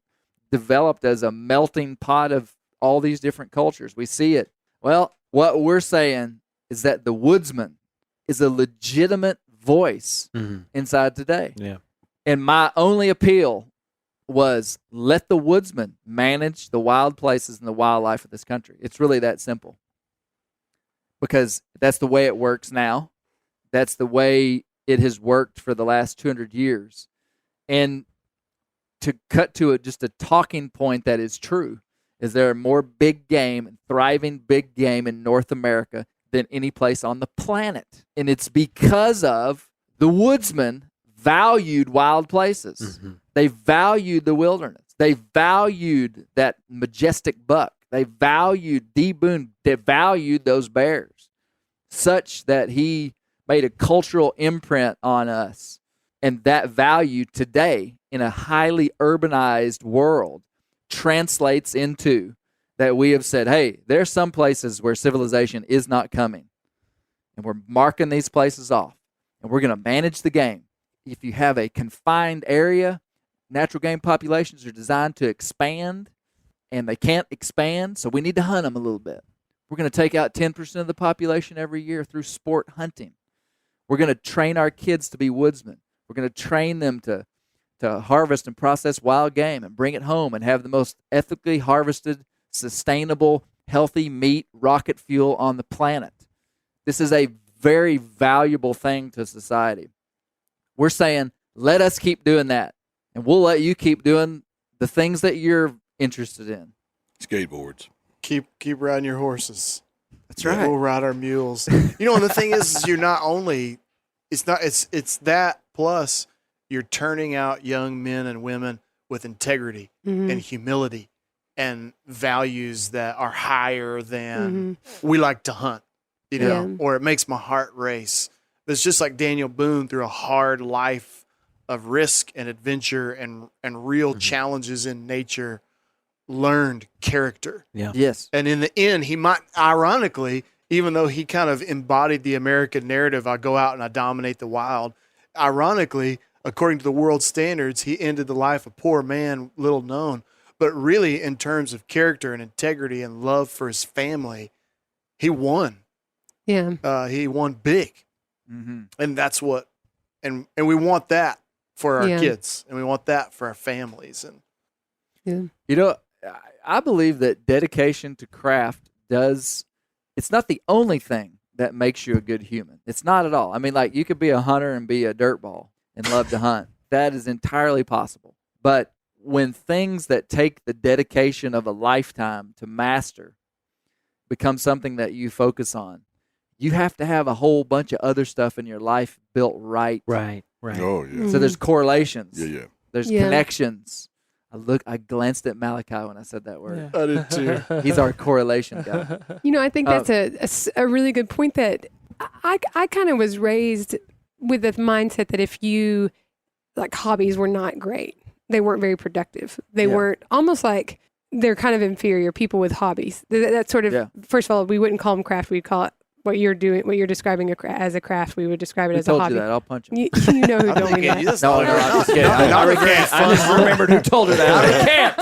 developed as a melting pot of all these different cultures. We see it. Well, what we're saying is that the woodsman is a legitimate voice inside today. Yeah. And my only appeal was let the woodsman manage the wild places and the wildlife of this country. It's really that simple. Because that's the way it works now. That's the way it has worked for the last 200 years. And to cut to just a talking point that is true, is there are more big game, thriving big game in North America than any place on the planet. And it's because of the woodsmen valued wild places. Mm-hmm. They valued the wilderness. They valued that majestic buck. They valued D. Boone. They valued those bears such that he made a cultural imprint on us. And that value today in a highly urbanized world translates into that we have said, hey, there are some places where civilization is not coming. And we're marking these places off. and we're going to manage the game. If you have a confined area, natural game populations are designed to expand, and they can't expand, so we need to hunt them a little bit. We're going to take out 10% of the population every year through sport hunting. We're going to train our kids to be woodsmen. We're going to train them to harvest and process wild game and bring it home and have the most ethically harvested, sustainable, healthy meat, rocket fuel on the planet. This is a very valuable thing to society. We're saying, let us keep doing that, and we'll let you keep doing the things that you're interested in. Skateboards. Keep riding your horses. That's right. We'll ride our mules. And the thing is you're not only it's that plus you're turning out young men and women with integrity and humility and values that are higher than we like to hunt, or it makes my heart race. It's just like Daniel Boone, through a hard life of risk and adventure and real challenges in nature, learned character. Yeah. Yes. And in the end, he might, ironically, even though he kind of embodied the American narrative, I go out and I dominate the wild, ironically, according to the world standards, he ended the life a poor man, little known. But really, in terms of character and integrity and love for his family, he won. Yeah. He won big. And that's what, and we want that for our kids, and we want that for our families. And I believe that dedication to craft it's not the only thing that makes you a good human. It's not at all. I mean, like, you could be a hunter and be a dirtball and love to hunt. That is entirely possible. But when things that take the dedication of a lifetime to master become something that you focus on, you have to have a whole bunch of other stuff in your life built right. Right. Oh, yeah. So there's correlations. Yeah. There's connections. I glanced at Malachi when I said that word. I did too. He's our correlation guy. I think that's a really good point, that I kind of was raised with the mindset that if you, like, hobbies were not great. They weren't very productive. They weren't, almost like they're kind of inferior, people with hobbies. That sort of, first of all, we wouldn't call them craft. We'd call it what you're describing as a craft. We would describe it as a hobby. I told you that. I'll punch him. You know who told me that. No, I'm just kidding. I just remembered who told her that.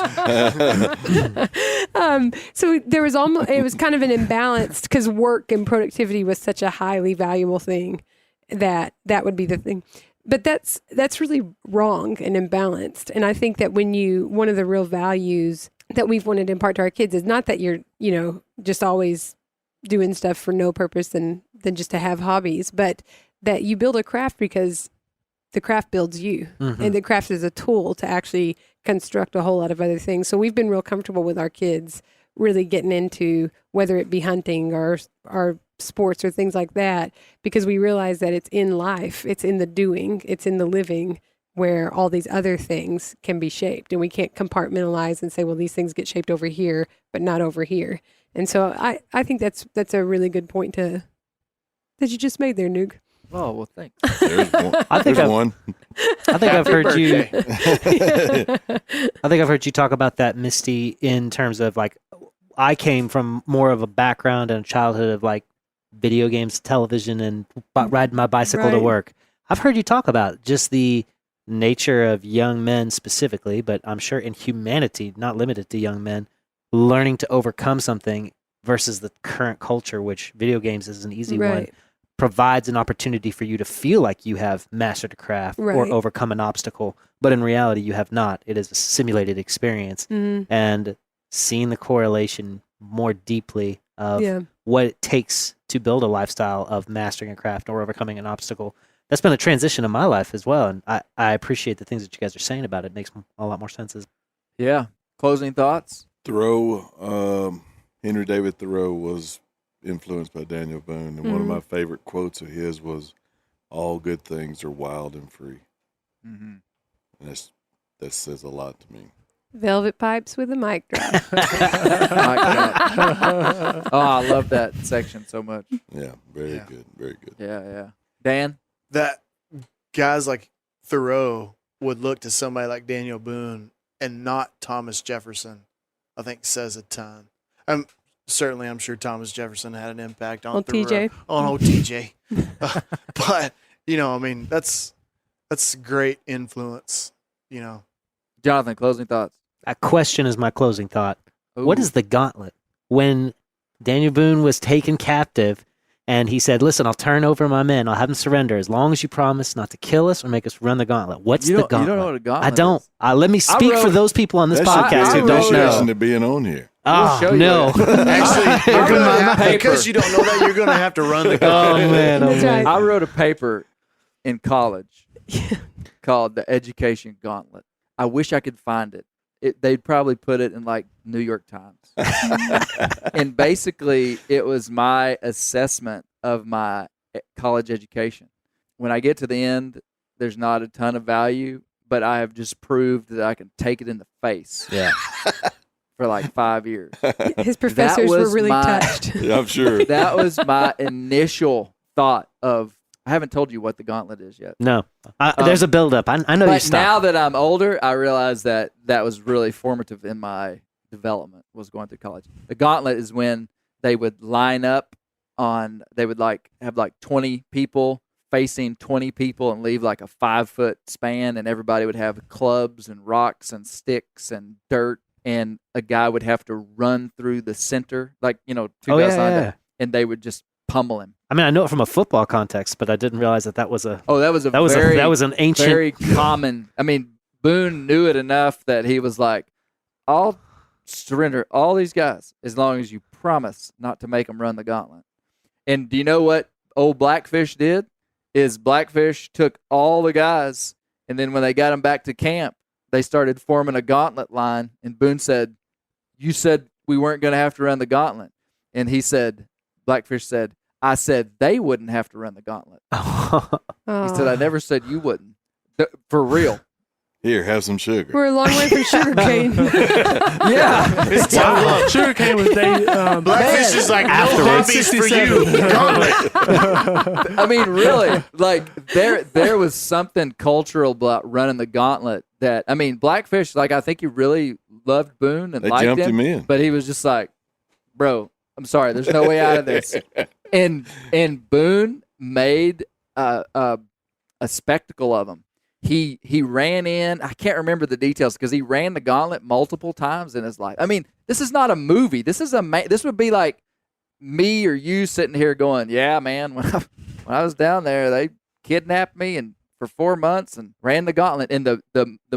I can't. So there was it was kind of an imbalance, because work and productivity was such a highly valuable thing that would be the thing. But that's really wrong and imbalanced. And I think that one of the real values that we've wanted to impart to our kids is not that you're, just always doing stuff for no purpose than just to have hobbies, but that you build a craft because the craft builds you, and the craft is a tool to actually construct a whole lot of other things. So we've been real comfortable with our kids really getting into, whether it be hunting or sports or things like that, because we realize that it's in life, it's in the doing, it's in the living, where all these other things can be shaped, and we can't compartmentalize and say, well, these things get shaped over here, but not over here. And so I think that's a really good point that you just made there, Noog. Oh, well, thanks. There's one. I think I've heard you. I think I've heard you talk about that, Misty, in terms of, like, I came from more of a background and a childhood of, like, video games, television, and riding my bicycle to work. I've heard you talk about just the nature of young men specifically, but I'm sure in humanity, not limited to young men, learning to overcome something versus the current culture, which video games is an easy one, provides an opportunity for you to feel like you have mastered a craft or overcome an obstacle. But in reality, you have not. It is a simulated experience. And seeing the correlation more deeply of what it takes to build a lifestyle of mastering a craft or overcoming an obstacle, that's been a transition in my life as well. And I appreciate the things that you guys are saying about it. It makes a lot more sense. Yeah. Closing thoughts? Thoreau, Henry David Thoreau was influenced by Daniel Boone, and one of my favorite quotes of his was, "All good things are wild and free." And that says a lot to me. Velvet pipes with a mic drop. Oh, I love that section so much. Yeah, very good, very good. Yeah. Dan? That guys like Thoreau would look to somebody like Daniel Boone and not Thomas Jefferson, I think says a ton. I'm sure Thomas Jefferson had an impact on Thoreau, TJ. on old TJ. But I mean, that's great influence. Jonathan, closing thoughts. A question is my closing thought. Ooh. What is the gauntlet? When Daniel Boone was taken captive and he said, listen, I'll turn over my men. I'll have them surrender as long as you promise not to kill us or make us run the gauntlet. What's the gauntlet? You don't know what a gauntlet I don't. is? let me speak for those people on this podcast who don't know. To being on here. Oh, show you no. Actually, you're gonna because you don't know that, you're going to have to run the gauntlet. Oh, man. That's right. I wrote a paper in college called The Education Gauntlet. I wish I could find it. They'd probably put it in like New York Times. And basically, it was my assessment of my college education. When I get to the end, there's not a ton of value, but I have just proved that I can take it in the face. Yeah. For like 5 years. His professors were really touched. Yeah, I'm sure. That was my initial thought of, I haven't told you what the gauntlet is yet. No. There's a buildup. I know you But stopped. now that I'm older, I realize that was really formative in my development, was going through college. The gauntlet is when they would line up they would have 20 people facing 20 people and leave like a 5-foot span, and everybody would have clubs and rocks and sticks and dirt, and a guy would have to run through the center, two guys lined up, and they would just pummel him. I mean, I know it from a football context, but I didn't realize that was a. Oh, that was an ancient, very common. I mean, Boone knew it enough that he was like, "I'll surrender all these guys as long as you promise not to make them run the gauntlet." And do you know what old Blackfish did? Is Blackfish took all the guys, and then when they got them back to camp, they started forming a gauntlet line. And Boone said, "You said we weren't going to have to run the gauntlet," and Blackfish said, "I said they wouldn't have to run the gauntlet." He said, "I never said you wouldn't." For real. Here, have some sugar. We're a long way from sugarcane. Yeah. It's tough love. Sugarcane was Blackfish is like, no hobbies for you. I mean, really, there was something cultural about running the gauntlet that, I mean, Blackfish, I think he really loved Boone and They liked jumped him in. But he was just like, bro, I'm sorry, there's no way out of this. And Boone made a spectacle of him. He ran in. I can't remember the details because he ran the gauntlet multiple times in his life. I mean, this is not a movie. This would be like me or you sitting here going, "Yeah, man, when I was down there, they kidnapped me and for 4 months and ran the gauntlet." And the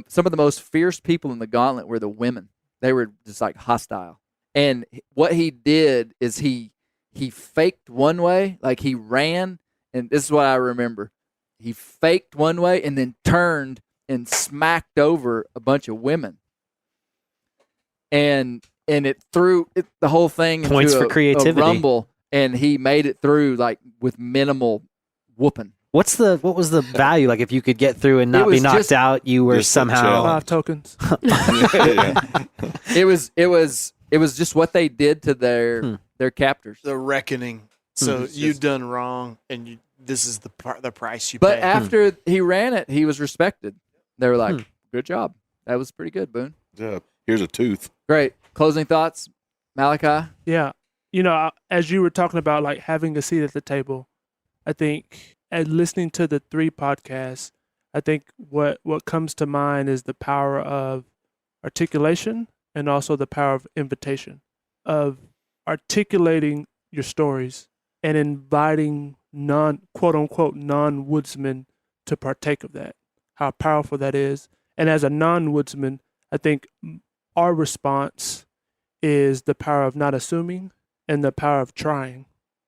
some of the most fierce people in the gauntlet were the women. They were just like hostile. And what he did is he faked one way, like he ran, and this is what I remember. He faked one way and then turned and smacked over a bunch of women. And it threw the whole thing Points into for creativity. a rumble, and he made it through with minimal whooping. What was the value? Like, if you could get through and not be knocked out, you were somehow 5 tokens. It was just what they did to their captors. The reckoning. So you've done wrong, and this is the price you But pay. after he ran it, he was respected. They were like, "Good job. That was pretty good, Boone." Yeah. Here's a tooth. Great. Closing thoughts, Malachi? Yeah. As you were talking about having a seat at the table, I think, and listening to the 3 podcasts, I think what comes to mind is the power of articulation and also the power of invitation, of articulating your stories and inviting quote unquote non-woodsmen to partake of that, how powerful that is. And as a non-woodsman, I think our response is the power of not assuming and the power of trying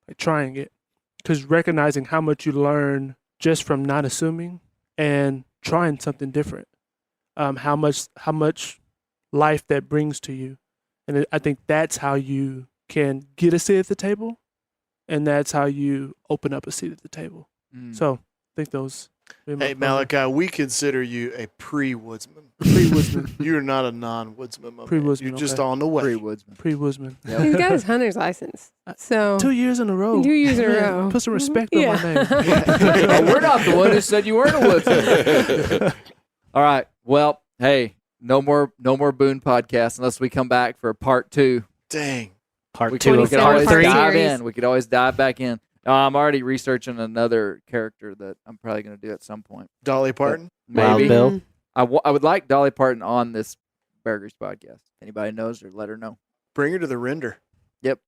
it. Because recognizing how much you learn just from not assuming and trying something different, how much life that brings to you. And I think that's how you can get a seat at the table, and that's how you open up a seat at the table. So I think those. Hey, Malachi, we consider you a pre-woodsman. Pre-woodsman. You're not a non-woodsman. Pre-woodsman, You're just okay. on the way. Pre-woodsman. Pre-woodsman. He's got his hunter's license. So 2 years in a row. 2 years in a Man, row. Put some respect on my name. Oh, we're not the one who said you weren't a woodsman. All right. Well, hey, no more Boone podcast unless we come back for part 2. Dang. part We 2 could of Part always part 3. dive series. in. We could always dive back in. I'm already researching another character that I'm probably going to do at some point. Dolly Parton? Wild Maybe. Bill. I would like Dolly Parton on this Bear Grease podcast. Anybody knows her, let her know. Bring her to the render. Yep.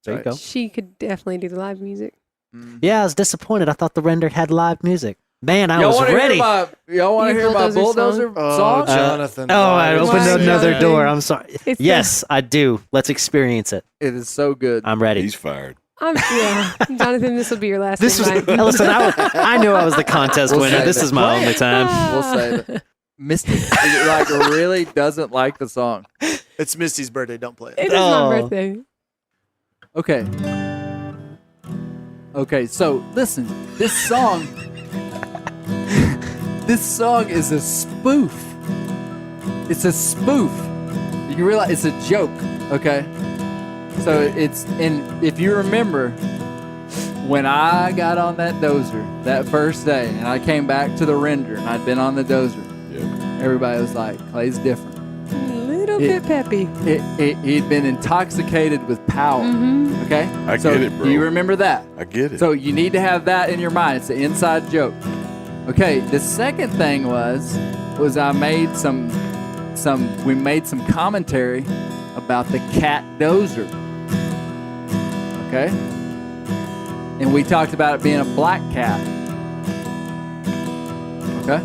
There you go. She could definitely do the live music. Yeah, I was disappointed. I thought the render had live music. Man, I Y'all was wanna ready. Y'all want to Your hear my Bulldozer bulldozer song? Jonathan. I opened Why another not? door. I'm sorry. It's Yes, I do. Let's experience it. It is so good. I'm ready. He's fired. Yeah, Jonathan, this will be your last. This was invite. listen. I knew I was the contest We'll winner. save This it. is my only time. We'll say that. Misty like really doesn't like the song. It's Misty's birthday. Don't play it. It is my birthday. Okay. Okay, so listen, this song is a spoof. It's a spoof. You realize it's a joke, okay? So if you remember when I got on that dozer that first day and I came back to the render and I'd been on the dozer, everybody was like, Clay's different. A little bit peppy. He'd been intoxicated with power. Mm-hmm. Okay? I get it, bro. Do you remember that? I get it. So you need to have that in your mind. It's an inside joke. Okay, the second thing was I made we made some commentary about the cat dozer. Okay? And we talked about it being a black cat. Okay?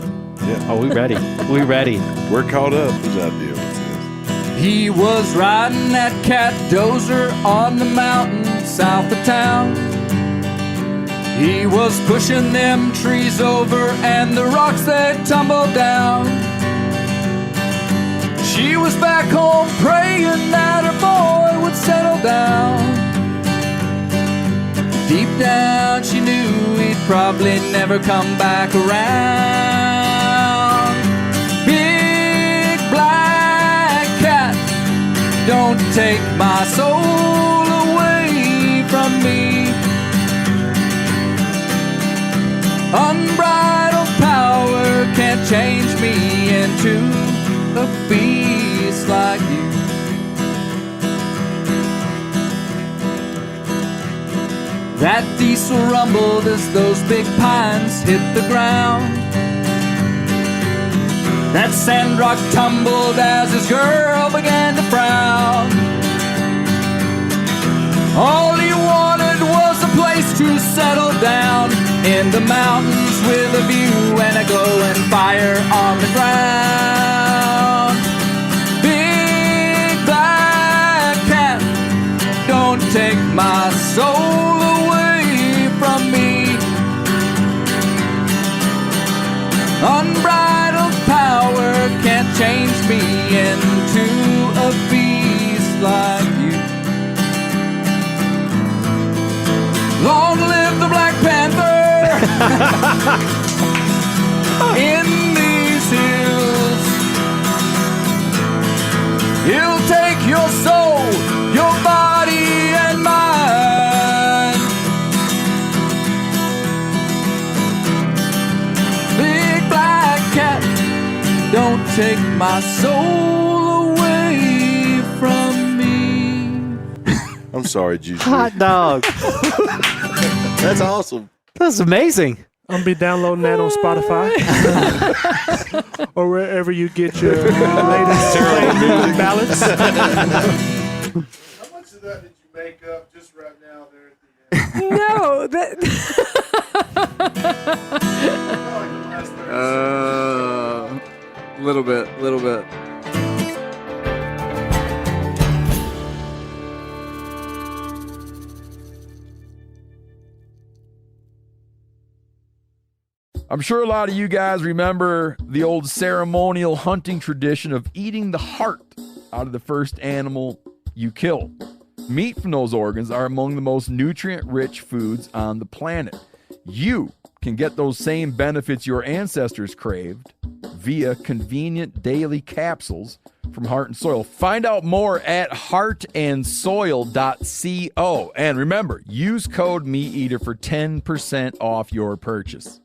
Yeah. Oh, we ready. We ready. We're caught up. Whose idea was this? He was riding that cat dozer on the mountain south of town. He was pushing them trees over and the rocks they tumbled down. She was back home praying that her boy would settle down. Deep down she knew he'd probably never come back around. Big black cat, don't take my soul away from me. Unbridled power can't change me into a beast like you. That diesel rumbled as those big pines hit the ground. That sand rock tumbled as his girl began to frown. All he wanted was a place to settle down in the mountains with a view and a glowing fire on the ground. Big black cat, don't take my soul away from me. Unbridled power can't change me into a beast like you. Long live the Black Panther in these hills. He'll take your soul, your body, and mine. Big black cat, don't take my soul away from me. I'm sorry, Juju. Hot dog. That's awesome. That's amazing. I'm gonna be downloading that on Spotify or wherever you get your latest music ballads. How much of that did you make up just right now there at the end? No, that. Little bit. I'm sure a lot of you guys remember the old ceremonial hunting tradition of eating the heart out of the first animal you kill. Meat from those organs are among the most nutrient-rich foods on the planet. You can get those same benefits your ancestors craved via convenient daily capsules from Heart and Soil. Find out more at heartandsoil.co. And remember, use code MeatEater for 10% off your purchase.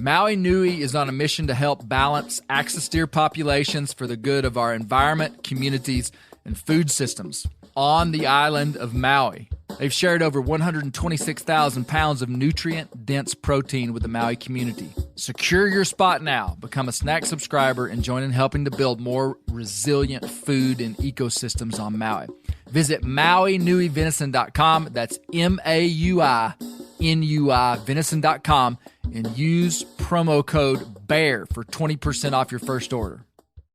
Maui Nui is on a mission to help balance axis deer populations for the good of our environment, communities, and food systems. on the island of Maui. They've shared over 126,000 pounds of nutrient-dense protein with the Maui community. Secure your spot now. Become a snack subscriber and join in helping to build more resilient food and ecosystems on Maui. Visit MauiNuiVenison.com. That's MAUINUI venison.com and use promo code BEAR for 20% off your first order.